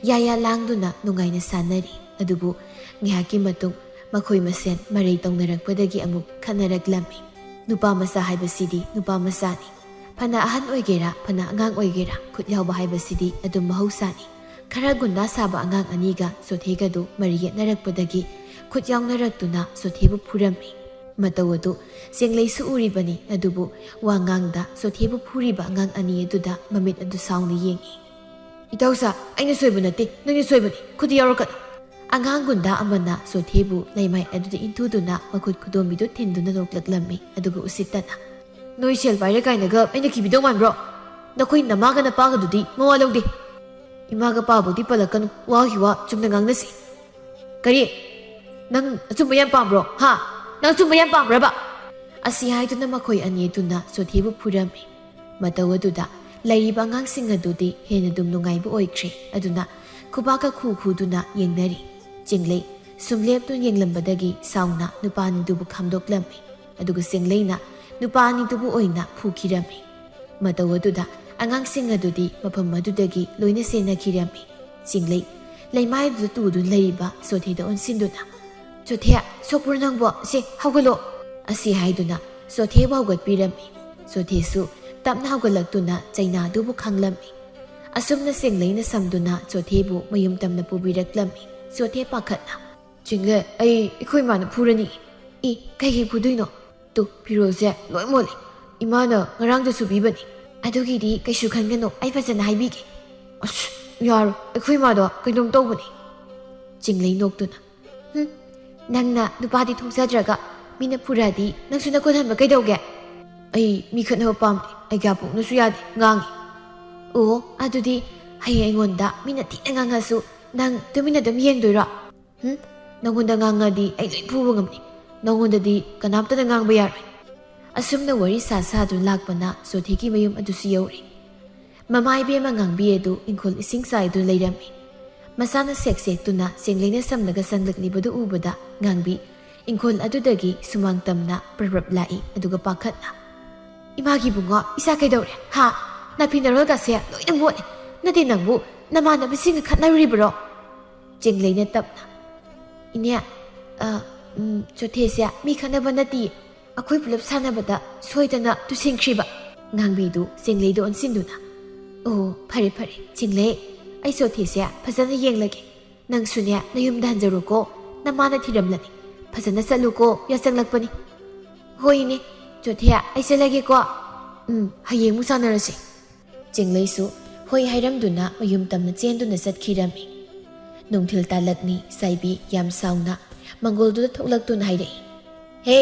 ꯌꯥꯌꯥ ꯂꯥꯡꯗꯨꯅ ꯅꯨꯡꯉꯥꯏꯅ ꯁꯥꯟꯅꯔꯤ ꯑꯗꯨꯕꯨ ꯉꯥꯏꯍꯥꯛꯀꯤ ꯃꯇꯨꯡ ꯃꯈꯣꯏ ꯃꯁꯦꯟ ꯃꯔꯩ ꯇꯧꯅꯔꯛꯄꯗꯒꯤ ꯑꯃꯨꯛ ꯈꯠꯅꯔꯛꯂꯝꯃꯤ ꯅꯨꯄꯥ ꯃꯆꯥ ꯍꯥꯏꯕꯁꯤꯗꯤ ꯅꯨꯄా ꯃꯆꯥꯅꯤ ꯐꯅ ꯑꯍꯟ ꯑꯣꯏꯒꯦꯔꯥ ꯐꯅ ꯑꯉꯥꯡ ꯑꯣꯏꯒꯦꯔꯥ ꯈꯨꯠ ꯌꯥꯎꯕ ꯍꯥꯏꯕꯁꯤꯗꯤ ꯑꯗꯨꯝ ꯃꯍꯧꯁꯥꯅꯤ ꯈꯔ ꯒꯨꯟꯗꯥ ꯁꯥꯕ ꯑꯉꯥꯡ ꯑꯅꯤꯒ ꯆꯣꯊꯦꯒꯗꯨ ꯃꯔꯤ ꯌꯦꯠꯅꯔꯛꯄꯗꯒꯤ ꯈꯨꯠ ꯌꯥꯎꯅꯔꯛꯇꯨꯅ ꯆꯣꯊꯦꯕꯨ ꯐꯨꯔꯝꯃꯤ ꯃꯇꯧ ꯑꯗꯨ ꯆꯦꯡꯂꯩꯁꯨ ꯎꯔꯤꯕꯅꯤ ꯑꯗꯨꯕꯨ ꯋꯥꯉꯥꯡꯗ ꯆꯣꯊꯦꯕꯨ ꯐꯨꯔꯤꯕ ꯑꯉꯥꯡ ꯑꯅꯤ ꯑꯗꯨꯗ ꯃꯃꯤꯠ ꯑꯗꯨ ꯁꯥꯎꯅ ꯌꯦꯡꯉꯤ ꯏꯇꯥꯎꯆꯥ ꯑꯩꯅ ꯁꯣꯏꯕ ꯅꯠꯇꯦ ꯅꯪꯅ ꯁꯣꯏꯕꯅꯤ ꯈꯨꯠ ꯌꯥꯎꯔꯛꯀꯅꯨ ꯑꯉꯥꯡ ꯒꯨꯟꯗꯥ ꯑꯃꯅ ꯆꯣꯊꯦꯕꯨ ꯂꯩꯃꯥꯏ ꯑꯗꯨꯗ ꯏꯟꯊꯨꯗꯨꯅ ꯃꯈꯨꯠ ꯈꯨꯗꯣꯝꯕꯤꯗꯨ ꯊꯤꯟꯗꯨꯅ ꯅꯣꯛꯂꯛꯂꯝꯃꯤ ꯑꯗꯨꯒ ꯎꯁꯤꯠꯇꯅ ꯅꯣꯏ ꯁꯦꯜ ꯄꯥꯏꯔꯦ ꯀꯥꯏꯅꯒ ꯑꯩꯅ ꯀꯤꯕꯤꯗꯧ ꯃꯥꯟꯕ꯭ꯔꯣ ꯅꯈꯣꯏ ꯅꯃꯥꯒ ꯅꯄꯥꯒꯗꯨꯗꯤ ꯃꯋꯥ ꯂꯧꯗꯦ ꯏꯃꯥꯒ ꯄꯥꯕꯨꯗꯤ ꯄꯜꯂꯛꯀꯅꯨ ꯋꯥꯒꯤ ꯋꯥ ꯆꯨꯝꯅ ꯉꯥꯡꯅꯁꯤ ꯀꯔꯤ ꯅꯪ ꯑꯆꯨꯝꯕ ꯌꯥꯝ ꯄꯥꯝꯕ꯭ꯔꯣ ꯅꯪ ꯑꯆꯨꯝꯕ ꯌꯥꯝ ꯄꯥꯝꯕ꯭ꯔꯕ ꯑꯁꯤ ꯍꯥꯏꯗꯨꯅ ꯃꯈꯣꯏ ꯑꯅꯤ ꯑꯗꯨꯅ ꯆꯣꯊꯦꯕꯨ ꯐꯨꯔꯝꯃꯤ ꯃꯇꯧ ꯑꯗꯨꯗ ꯂꯩꯔꯤꯕ ꯑꯉꯥꯡꯁꯤꯡ ꯑꯗꯨꯗꯤ ꯍꯦꯟꯅ ꯑꯗꯨꯝ ꯅꯨꯡꯉꯥꯏꯕ ꯑꯣꯏꯈ꯭ꯔꯦ ꯑꯗꯨꯅ ꯈꯨꯕꯥꯛꯀ ꯈꯨꯗꯨꯅ ꯌꯦꯡꯅꯔꯤ ꯆꯤꯡꯂꯩ ꯁꯨꯝ ꯂꯦꯞꯇꯨꯅ ꯌꯦꯡꯂꯝꯕꯗꯒꯤ ꯁꯥꯎꯅ ꯅꯨꯄꯥ ꯑꯅꯤꯗꯨꯕꯨ ꯈꯥꯝꯗꯣꯛꯂꯝꯃꯤ ꯑꯗꯨꯒ ꯆꯤꯡꯂꯩꯅ ꯅꯨꯄꯥ ꯑꯅꯤꯗꯨꯕꯨ ꯑꯣꯏꯅ ꯐꯨꯈꯤꯔꯝꯃꯤ ꯃꯇꯧ ꯑꯗꯨꯗ ꯑꯉꯥꯡꯁꯤꯡ ꯑꯗꯨꯗꯤ ꯃꯐꯝ ꯑꯗꯨꯗꯒꯤ ꯂꯣꯏꯅ ꯆꯦꯟꯅꯈꯤꯔꯝꯃꯤ ꯆꯤꯡꯂꯩ ꯂꯩꯃꯥꯏꯗꯨꯗ ꯇꯨꯗꯨꯅ ꯂꯩꯔꯤꯕ ꯆꯣꯊꯦꯗ ꯑꯣꯟꯁꯤꯟꯗꯨꯅ ꯆꯣꯊꯦ ꯁꯣꯛꯄ꯭ꯔꯣ ꯅꯪꯕꯣ ꯁꯦ ꯍꯧꯒꯠꯂꯣ ꯑꯁꯤ ꯍꯥꯏꯗꯨꯅ ꯆꯣꯊꯦꯕꯨ ꯍꯧꯒꯠꯄꯤꯔꯝꯃꯤ ꯆꯣꯊꯦꯁꯨ ꯇꯞꯅ ꯍꯧꯒꯠꯂꯛꯇꯨꯅ ꯆꯩꯅꯥꯗꯨꯕꯨ ꯈꯪꯂꯝꯃꯤ ꯑꯁꯨꯝꯅ ꯆꯦꯡꯂꯩꯅ ꯁꯝꯗꯨꯅ ꯆꯣꯊꯦꯕꯨ ꯃꯌꯨꯝ ꯇꯝꯅ ꯄꯨꯕꯤꯔꯛꯂꯝꯃꯤ ꯆꯣꯊꯦ ꯄꯥꯈꯠꯅ ꯆꯤꯡꯂꯦ ꯑꯩꯈꯣꯏ ꯏꯃꯥꯅ ꯐꯨꯔꯅꯤ ꯀꯩꯒꯤ ꯐꯨꯗꯣꯏꯅꯣ ꯇꯨ ꯐꯤꯔꯣꯜꯁꯦ ꯂꯣꯏ ꯃꯣꯠꯂꯤ ꯏꯃꯥꯅ ꯉꯔꯥꯡꯗ ꯁꯨꯕꯤꯕꯅꯤ ꯑꯗꯨꯒꯤꯗꯤ ꯀꯩꯁꯨ ꯈꯟꯒꯅꯨ ꯑꯩ ꯐꯖꯅ ꯍꯥꯏꯕꯤꯒꯦ ꯑꯁ ꯌꯥꯔꯣꯏ ꯑꯩꯈꯣই ꯏꯃꯥꯗꯣ ꯀꯩꯅꯣꯝ ꯇꯧꯕꯅꯤ ꯆꯤꯡꯂꯩ ꯅꯣꯛꯇꯨꯅ ꯅꯪꯅ ꯅꯨꯄꯥꯗꯤ ꯊꯣꯛꯆꯗ꯭ꯔꯒ ꯃꯤꯅ ꯐꯨꯔꯛꯑꯗꯤ ꯅꯪꯁꯨ ꯅꯀꯣꯟꯍꯟꯕ ꯀꯩꯗꯧꯒꯦ ꯑꯩ ꯃꯤ ꯈꯠꯅꯕ ꯄꯥꯝꯗꯦ ꯑꯩꯒ ꯄꯣꯛꯅꯁꯨ ꯌꯥꯗꯦ ꯉꯥꯡꯉꯤ ꯑꯣ ꯑꯗꯨꯗꯤ ꯍꯌꯦꯡ ꯑꯩꯉꯣꯟꯗ ꯃꯤꯅ ꯊꯤꯅ ꯉꯥꯡꯉꯁꯨ ꯅꯪ ꯇꯨꯃꯤꯟꯅ ꯑꯗꯨꯝ ꯌꯦꯡꯗꯣꯏꯔꯣ ꯅꯪꯉꯣꯟꯗ ꯉꯥꯡꯉꯗꯤ ꯑꯩ ꯂꯣꯏ ꯐꯨꯕ ꯉꯝꯅꯤ ꯅꯪꯉꯣꯟꯗꯗꯤ ꯀꯅꯥꯝꯇꯅ ꯉꯥꯡꯕ ꯌꯥꯔꯣꯏ ꯑꯁꯨꯝꯅ ꯋꯥꯔꯤ ꯁꯥꯗꯨꯅ ꯂꯥꯛꯄꯅ ꯆꯣꯊꯦꯒꯤ ꯃꯌꯨꯝ ꯑꯗꯨꯁꯨ ꯌꯧꯔꯤ ꯃꯃꯥ ꯏꯕꯦꯝꯃ ꯉꯥꯡꯕꯤ ꯑꯗꯨ ꯏꯪꯈꯣꯜ ꯏꯁꯤꯡ ꯆꯥꯏꯗꯨꯅ ꯂꯩꯔꯝꯃꯤ ꯃꯁꯥꯅ ꯁꯦꯛꯇꯨꯅ ꯆꯦꯡꯂꯩꯅ ꯁꯝꯂꯒ ꯆꯪꯂꯛꯂꯤꯕꯗꯨ ꯎꯕꯗ ꯉꯥꯡꯕꯤ ꯏꯪꯈꯣꯜ ꯑꯗꯨꯗꯒꯤ ꯁꯨꯃꯥꯡ ꯇꯝꯅ ꯄ꯭ꯔꯞ ꯂꯥꯛꯏ ꯑꯗꯨꯒ ꯄꯥꯈꯠꯅ ꯏꯃꯥꯒꯤ ꯕꯨꯡꯉꯣ ꯏꯆꯥ ꯀꯩꯗꯧꯔꯦ ꯅꯥꯄꯤ ꯅꯔꯣꯜꯒꯁꯦ ꯂꯣꯏꯅ ꯃꯣꯠꯂꯦ ꯅꯠꯇꯦ ꯅꯪꯕꯨ ꯅꯃꯥꯟꯅꯕꯁꯤꯡꯒ ꯈꯠꯅꯔꯤꯕ꯭ꯔꯣ ꯆꯦꯡꯂꯩꯅ ꯇꯞꯅ ꯏꯅꯦ ꯆꯣꯊꯦꯁꯦ ꯃꯤ ꯈꯠꯅꯕ ꯅꯠꯇꯤꯌꯦ ꯑꯩꯈꯣꯏ ꯄꯨꯂꯞ ꯁꯥꯟꯅꯕꯗ ꯁꯣꯏꯗꯅ ꯇꯨꯁꯤꯟꯈ꯭ꯔꯤꯕ ꯉꯥꯡꯕꯤꯗꯨ ꯆꯦꯡꯂꯩꯗ ꯑꯣꯟꯁꯤꯟꯗꯨꯅ ꯑꯣ ꯐꯔꯦ ꯐꯔꯦ ꯆꯤꯡꯂꯩ ꯑꯩ ꯆꯣꯊꯦꯁꯦ ꯐꯖꯅ ꯌꯦꯡꯂꯒꯦ ꯅꯪꯁꯨꯅꯦ ꯅꯌꯨꯝꯗ ꯍꯟꯖꯔꯨꯀꯣ ꯅꯃꯥꯅ ꯊꯤꯔꯝꯂꯅꯤ ꯐꯖꯅ ꯆꯠꯂꯨꯀꯣ ꯌꯥꯆꯪꯂꯛꯄꯅꯤ ꯍꯣꯏꯅꯦ ꯆꯣꯊꯦ ꯑꯩ ꯆꯠꯂꯒꯦꯀꯣ ꯍꯌꯦꯡ ꯑꯃꯨꯛ ꯁꯥꯟꯅꯔꯁꯤ ꯆꯤꯡꯂꯩꯁꯨ ꯍꯣꯏ ꯍꯥꯏꯔꯝꯗꯨꯅ ꯃꯌꯨꯝ ꯇꯝꯅ ꯆꯦꯟꯗꯨꯅ ꯆꯠꯈꯤꯔꯝꯃꯤ ꯅꯨꯡꯊꯤꯜ ꯇꯥꯜꯂꯛꯅꯤ ꯆꯥꯏꯕꯤ ꯌꯥꯝ ꯁꯥꯎꯅ ꯃꯪꯒꯣꯜꯗꯨꯗ ꯊꯣꯛꯂꯛꯇꯨꯅ ꯍꯥꯏꯔꯛꯏ ꯍꯦ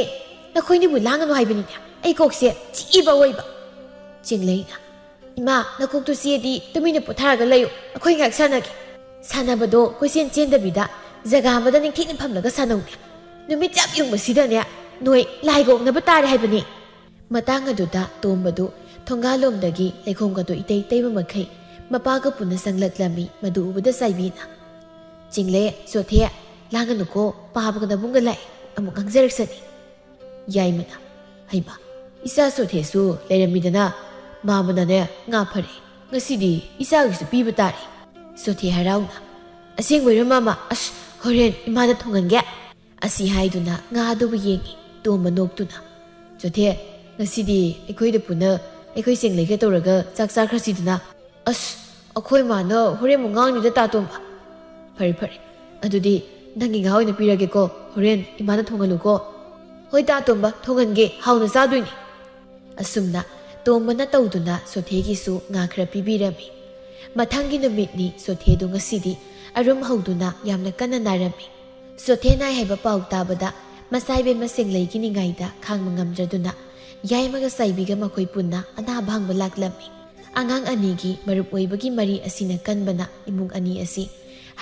ꯅꯈꯣꯏꯅꯤꯕꯨ ꯂꯥꯡꯒꯅꯨ ꯍꯥꯏꯕꯅꯤꯅꯦ ꯑꯩ ꯀꯣꯛꯁꯦ ꯆꯤꯛꯏꯕ ꯑꯣꯏꯕ ꯆꯤꯡꯂꯩꯅ ꯏꯃꯥ ꯅꯀꯣꯛꯇꯨ ꯆꯤꯛꯑꯗꯤ ꯇꯨꯃꯤꯟꯅ ꯄꯣꯊꯥꯔꯒ ꯂꯩꯌꯨ ꯑꯩꯈꯣꯏ ꯉꯥꯏꯍꯥꯛ ꯁꯥꯟꯅꯒꯦ ꯁꯥꯟꯅꯕꯗꯣ ꯀꯣꯏꯆꯦꯟ ꯆꯦꯟꯗꯕꯤꯗ ꯖꯒꯥ ꯑꯃꯗ ꯅꯤꯡꯊꯤꯅ ꯐꯝꯂꯒ ꯁꯥꯟꯅꯧꯅꯦ ꯅꯨꯃꯤꯠ ꯆꯞ ꯌꯨꯡꯕꯁꯤꯗꯅꯦ ꯅꯣꯏ ꯂꯥꯏꯒ ꯑꯣꯛꯅꯕ ꯇꯥꯔꯦ ꯍꯥꯏꯕꯅꯤ ꯃꯇꯥꯡ ꯑꯗꯨꯗ ꯇꯣꯝꯕꯗꯨ ꯊꯣꯡꯒꯥꯜꯂꯣꯝꯗꯒꯤ ꯂꯩꯈꯣꯝꯒꯗꯣ ꯏꯇꯩ ꯇꯩꯕ ꯃꯈꯩ ꯃꯄꯥꯒ ꯄꯨꯟꯅ ꯆꯪꯂꯛꯂꯝꯃꯤ ꯃꯗꯨ ꯎꯕꯗ ꯆꯥꯏꯕꯤꯅ ꯆꯤꯡꯂꯦ ꯆꯣꯊꯦ ꯂꯥꯡꯒꯅꯨꯀꯣ ꯄꯥꯕꯒ ꯅꯕꯨꯡꯒ ꯂꯥꯛꯑꯦ ꯑꯃꯨꯛ ꯉꯥꯡꯖꯔꯛꯁꯅꯤ ꯌꯥꯏꯃꯅ ꯍꯩꯃ ꯏꯆꯥ ꯆꯣꯊꯦꯁꯨ ꯂꯩꯔꯝꯃꯤꯗꯅ ꯃꯥꯃꯅꯅꯦ ꯉꯥ ꯐꯔꯦ ꯉꯁꯤꯗꯤ ꯏꯆꯥꯒꯤꯁꯨ ꯄꯤꯕ ꯇꯥꯔꯦ ꯆꯣꯊꯦ ꯍꯔꯥꯎꯅ ꯑꯁꯦꯡꯕꯩꯔꯣ ꯃꯥꯃ ꯑꯁ ꯍꯣꯔꯦꯟ ꯏꯃꯥꯗ ꯊꯣꯡꯍꯟꯒꯦ ꯑꯁꯤ ꯍꯥꯏꯗꯨꯅ ꯉꯥ ꯑꯗꯨꯕꯨ ꯌꯦꯡꯉꯤ ꯇꯣꯝꯕ ꯅꯣꯛꯇꯨꯅ ꯆꯣꯊꯦ ꯉꯁꯤꯗꯤ ꯑꯩꯈꯣꯏꯗ ꯄꯨꯟꯅ ꯑꯩꯈꯣꯏ ꯆꯦꯡꯂꯩꯒ ꯇꯧꯔꯒ ꯆꯥꯛ ꯆꯥꯈ꯭ꯔꯁꯤꯗꯅ ꯑꯁ ꯑꯩꯈꯣꯏ ꯃꯥꯅ ꯍꯣꯔꯦꯟ ꯑꯃꯨꯛ ꯉꯥꯡꯅꯤꯗ ꯇꯥꯇꯣꯝꯕ ꯐꯔꯦ ꯐꯔꯦ ꯑꯗꯨꯗꯤ ꯅꯪꯒꯤ ꯉꯥ ꯑꯣꯏꯅ ꯄꯤꯔꯒꯦꯀꯣ ꯍꯣꯔꯦꯟ ꯏꯃꯥꯅ ꯊꯣꯡꯍꯜꯂꯨꯀꯣ ꯍꯣꯏ ꯇꯥꯇꯣꯝꯕ ꯊꯣꯡꯍꯟꯒꯦ ꯍꯥꯎꯅ ꯆꯥꯗꯣꯏꯅꯤ ꯑꯁꯨꯝꯅ ꯇꯣꯝꯕꯅ ꯇꯧꯗꯨꯅ ꯁꯣꯊꯦꯒꯤꯁꯨ ꯉꯥ ꯈꯔ ꯄꯤꯕꯤꯔꯝꯃꯤ ꯃꯊꯪꯒꯤ ꯅꯨꯃꯤꯠꯅꯤ ꯁꯣꯊꯦꯗꯨ ꯉꯁꯤꯗꯤ ꯑꯔꯨꯝ ꯍꯧꯗꯨꯅ ꯌꯥꯝꯅ ꯀꯟꯅ ꯅꯥꯔꯝꯃꯤ ꯁꯣꯊꯦ ꯅꯥꯏ ꯍꯥꯏꯕ ꯄꯥꯎ ꯇꯥꯕꯗ ꯃꯆꯥꯏꯕꯦꯝꯃ ꯆꯦꯡꯂꯩꯒꯤ ꯅꯤꯡꯉꯥꯏꯗ ꯈꯥꯡꯕ ꯉꯝꯗ꯭ꯔꯗꯨꯅ ꯌꯥꯏꯃꯒ ꯆꯥꯏꯕꯤꯒ ꯃꯈꯣꯏ ꯄꯨꯟꯅ ꯑꯅꯥꯕ ꯍꯪꯕ ꯂꯥꯛꯂꯝꯃꯤ ꯑꯉꯥꯡ ꯑꯅꯤꯒꯤ ꯃꯔꯨꯞ ꯑꯣꯏꯕꯒꯤ ꯃꯔꯤ ꯑꯁꯤꯅ ꯀꯟꯕꯅ ꯏꯃꯨꯡ ꯑꯅꯤ ꯑꯁꯤ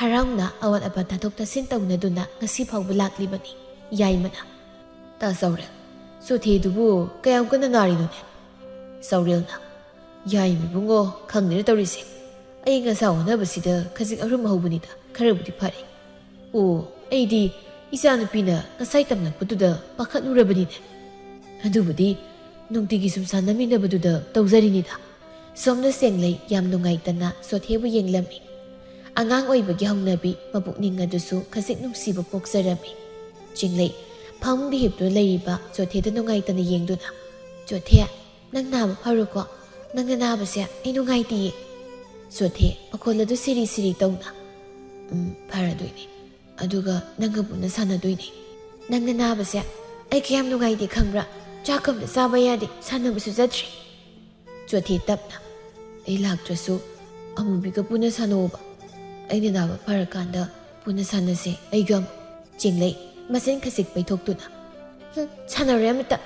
ꯍꯔꯥꯎꯅ ꯑꯋꯥꯠ ꯑꯄꯥ ꯇꯥꯊꯣꯛ ꯇꯥꯁꯤꯟ ꯇꯧꯅꯗꯨꯅ ꯉꯁꯤ ꯐꯥꯎꯕ ꯂꯥꯛꯂꯤꯕꯅꯤ ꯌꯥꯏꯃꯅ ꯇꯥ ꯆꯥꯎꯔꯦꯜ ꯁꯣꯊꯦꯗꯨꯕꯨ ꯀꯌꯥꯝ ꯀꯟꯅ ꯅꯥꯔꯤꯅꯣꯅꯦ ꯆꯥꯎꯔꯦꯜꯅ ꯌꯥꯏꯃ ꯏꯕꯨꯡꯉꯣ ꯈꯪꯗꯦꯅ ꯇꯧꯔꯤꯁꯦ ꯑꯩ ꯉꯁꯥ ꯍꯣꯠꯅꯕꯁꯤꯗ ꯈꯖꯤꯛ ꯑꯔꯨꯝ ꯍꯧꯕꯅꯤꯗ ꯈꯔꯕꯨꯗꯤ ꯐꯔꯦ ꯑꯣ ꯑꯩꯗꯤ ꯏꯆꯥꯅꯨꯄꯤꯅ ꯉꯁꯥꯏ ꯇꯝꯂꯛꯄꯗꯨꯗ ꯄꯥꯈꯠꯂꯨꯔꯕꯅꯤꯅꯦ ꯑꯗꯨꯕꯨꯗꯤ ꯅꯨꯡꯇꯤꯒꯤ ꯁꯨꯝ ꯁꯥꯟꯅꯃꯤꯟꯅꯕꯗꯨꯗ ꯇꯧꯖꯔꯤꯅꯤꯗ ꯁꯣꯝꯅ ꯆꯦꯡꯂꯩ ꯌꯥꯝ ꯅꯨꯡꯉꯥꯏꯇꯅ ꯁꯣꯊꯦꯕꯨ ꯌꯦꯡꯂꯝꯃꯤ ꯑꯉꯥꯡ ꯑꯣꯏꯕꯒꯤ ꯍꯧꯅꯕꯤ ꯃꯄꯨꯛꯅꯤꯡ ꯑꯗꯨꯁꯨ ꯈꯖꯤꯛ ꯅꯨꯡꯁꯤꯕ ꯄꯣꯛꯆꯔꯝꯃꯤ ꯆꯤꯡꯂꯩ ꯐꯃꯨꯡꯗ ꯍꯤꯞꯇꯨꯅ ꯂꯩꯔꯤꯕ ꯆꯣꯊꯦꯗ ꯅꯨꯡꯉꯥꯏꯇꯅ ꯌꯦꯡꯗꯨꯅ ꯆꯣꯊꯦ ꯅꯪ ꯅꯥꯕ ꯐꯔꯣꯀꯣ ꯅꯪꯅ ꯅꯥꯕꯁꯦ ꯑꯩ ꯅꯨꯡꯉꯥꯏꯇꯦꯌꯦ ꯆꯣꯊꯦ ꯃꯈꯣꯜ ꯑꯗꯨ ꯁꯤꯔꯤ ꯁꯤꯔꯤ ꯇꯧꯅ ꯐꯔꯗꯣꯏꯅꯤ ꯑꯗꯨꯒ ꯅꯪꯒ ꯄꯨꯟꯅ ꯁꯥꯟꯅꯗꯣꯏꯅꯤ ꯅꯪꯅ ꯅꯥꯕꯁꯦ ꯑꯩ ꯀꯌꯥꯝ ꯅꯨꯡꯉꯥꯏꯇꯦ ꯈꯪꯕ꯭ꯔꯥ ꯆꯥꯛ ꯑꯝꯇ ꯆꯥꯕ ꯌꯥꯗꯦ ꯁꯥꯟꯅꯕꯁꯨ ꯆꯠꯇ꯭ꯔꯤ ꯆꯣꯊꯦ ꯇꯞꯅ ꯑꯩ ꯂꯥꯛꯇ꯭ꯔꯁꯨ ꯑꯃꯨꯕꯤꯒ ꯄꯨꯟꯅ ꯁꯥꯟꯅꯧꯕ ꯑꯩꯅ ꯅꯥꯕ ꯐꯔꯀꯥꯟꯗ ꯄꯨꯟꯅ ꯁꯥꯟꯅꯁꯦ ꯑꯩꯒ ꯑꯃꯨꯛ ꯆꯤꯡꯂꯩ ꯃꯆꯤꯟ ꯈꯖꯤꯛ ꯄꯩꯊꯣꯛꯇꯨꯅ ꯁꯥꯟꯅꯔꯦ ꯑꯃꯇ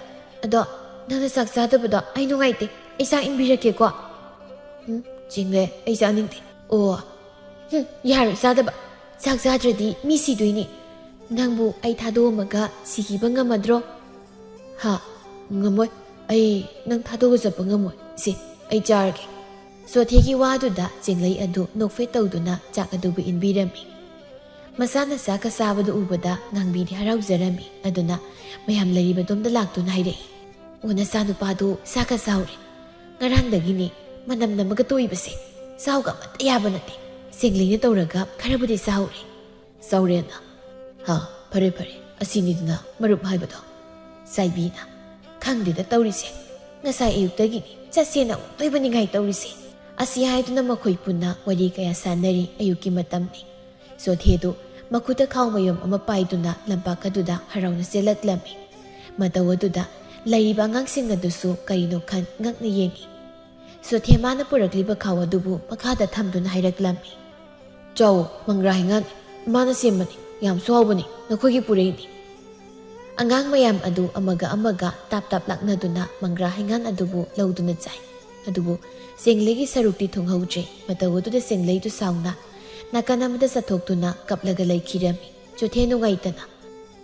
ꯑꯗꯣ ꯅꯪꯅ ꯆꯥꯛ ꯆꯥꯗꯕꯗꯣ ꯑꯩ ꯅꯨꯡꯉꯥꯏꯇꯦ ꯑꯩ ꯆꯥꯛ ꯏꯟꯕꯤꯔꯛꯀꯦꯀꯣ ꯆꯤꯡꯂꯩ ꯑꯩ ꯆꯥꯅꯤꯡꯗꯦ ꯑꯣ ꯌꯥꯔꯣꯏ ꯆꯥꯗꯕ ꯆꯥꯛ ꯆꯥꯗ꯭ꯔꯗꯤ ꯃꯤ ꯁꯤꯗꯣꯏꯅꯤ ꯅꯪꯕꯨ ꯑꯩ ꯊꯥꯗꯣꯛꯑꯝꯃꯒ ꯁꯤꯈꯤꯕ ꯉꯝꯃꯗ꯭ꯔꯣ ꯍꯥ ꯉꯝꯃꯣꯏ ꯑꯩ ꯅꯪ ꯊꯥꯗꯣꯛꯑ ꯆꯠꯄ ꯉꯝꯃꯣꯏ ꯁꯤ ꯑꯩ ꯆꯥꯔꯒꯦ ꯆꯣꯊꯦꯒꯤ ꯋꯥꯗꯨꯗ ꯆꯤꯡꯂꯩ ꯑꯗꯨ ꯅꯣꯛꯐꯦꯠ ꯇꯧꯗꯨꯅ ꯆꯥꯛ ꯑꯗꯨꯕꯨ ꯏꯟꯕꯤꯔꯝꯃꯤ ꯃꯆꯥꯅ ꯆꯥꯛꯀ ꯆꯥꯕꯗꯨ ꯎꯕꯗ ꯉꯥꯡꯕꯤꯗꯤ ꯍꯔꯥꯎꯖꯔꯝꯃꯤ ꯑꯗꯨꯅ ꯃꯌꯥꯝ ꯂꯩꯔꯤꯕꯗꯣꯝꯗ ꯂꯥꯛꯇꯨꯅ ꯍꯥꯏꯔꯛꯏ ꯑꯣ ꯅꯆꯥꯅꯨꯄꯥꯗꯨ ꯆꯥꯛꯀ ꯆꯥꯎꯔꯦ ꯉꯔꯥꯡꯗꯒꯤꯅꯤ ꯃꯅꯝ ꯅꯝꯃꯒ ꯇꯣꯏꯕꯁꯦ ꯆꯥꯎꯒ ꯑꯃꯠꯇ ꯌꯥꯕ ꯅꯠꯇꯦ ꯆꯦꯡꯂꯩꯅ ꯇꯧꯔꯒ ꯈꯔꯕꯨꯗꯤ ꯆꯥꯎꯔꯦ ꯆꯥꯎꯔꯦꯅ ꯍꯥ ꯐꯔꯦ ꯐꯔꯦ ꯑꯁꯤꯅꯤꯗꯅ ꯃꯔꯨꯞ ꯍꯥꯏꯕꯗꯣ ꯆꯥꯏꯕꯤꯅ ꯈꯪꯗꯦꯗ ꯇꯧꯔꯤꯁꯦ ꯉꯁꯥꯏ ꯑꯌꯨꯛꯇꯒꯤꯅꯤ ꯆꯠꯁꯦꯅ ꯑꯃꯨꯛꯇꯣꯏꯕ ꯅꯤꯡꯉꯥꯏ ꯇꯧꯔꯤꯁꯦ ꯑꯁꯤ ꯍꯥꯏꯗꯨꯅ ꯃꯈꯣꯏ ꯄꯨꯟꯅ ꯋꯥꯔꯤ ꯀꯌꯥ ꯁꯥꯟꯅꯔꯤ ꯑꯌꯨꯛꯀꯤ ꯃꯇꯝꯅꯤ ꯆꯣꯊꯦꯗꯨ ꯃꯈꯨꯠꯇ ꯈꯥꯎꯃꯌꯨꯝ ꯑꯃ ꯄꯥꯏꯗꯨꯅ ꯂꯝꯄꯥꯛ ꯑꯗꯨꯗ ꯍꯔꯥꯎꯅ ꯆꯦꯜꯂꯛꯂꯝꯃꯤ ꯃꯇꯧ ꯑꯗꯨꯗ ꯂꯩꯔꯤꯕ ꯑꯉꯥꯡꯁꯤꯡ ꯑꯗꯨꯁꯨ ꯀꯔꯤꯅꯣ ꯈꯟ ꯉꯛꯅ ꯌꯦꯡꯉꯤ ꯆꯣꯊꯦ ꯃꯥꯅ ꯄꯨꯔꯛꯂꯤꯕ ꯈꯥꯎ ꯑꯗꯨꯕꯨ ꯃꯈꯥꯗ ꯊꯝꯗꯨꯅ ꯍꯥꯏꯔꯛꯂꯝꯃꯤ ꯆꯥꯎ ꯃꯪꯒ꯭ꯔꯥ ꯍꯩꯉꯥꯟ ꯃꯥꯅ ꯁꯦꯝꯕꯅꯤ ꯌꯥꯝꯁꯨ ꯍꯥꯎꯕꯅꯤ ꯅꯈꯣꯏꯒꯤ ꯄꯨꯔꯛꯏꯅꯤ ꯑꯉꯥꯡ ꯃꯌꯥꯝ ꯑꯗꯨ ꯑꯃꯒ ꯑꯃꯒ ꯇꯥꯞ ꯇꯥꯞ ꯂꯥꯛꯅꯗꯨꯅ ꯃꯪꯒ꯭ꯔꯥ ꯍꯩꯉꯥꯟ ꯑꯗꯨꯕꯨ ꯂꯧꯗꯨꯅ ꯆꯥꯏ ꯑꯗꯨꯕꯨ ꯆꯦꯡꯂꯩꯒꯤ ꯁꯔꯨꯛꯇꯤ ꯊꯨꯡꯍꯧꯗ꯭ꯔꯦ ꯃꯇꯧ ꯑꯗꯨꯗ ꯆꯦꯡꯂꯩꯗꯨ ꯁꯥꯎꯅ ꯅꯥꯀꯟ ꯑꯃꯗ ꯆꯠꯊꯣꯛꯇꯨꯅ ꯀꯞꯂꯒ ꯂꯩꯈꯤꯔꯝꯃꯤ ꯆꯣꯊꯦ ꯅꯨꯡꯉꯥꯏꯇꯅ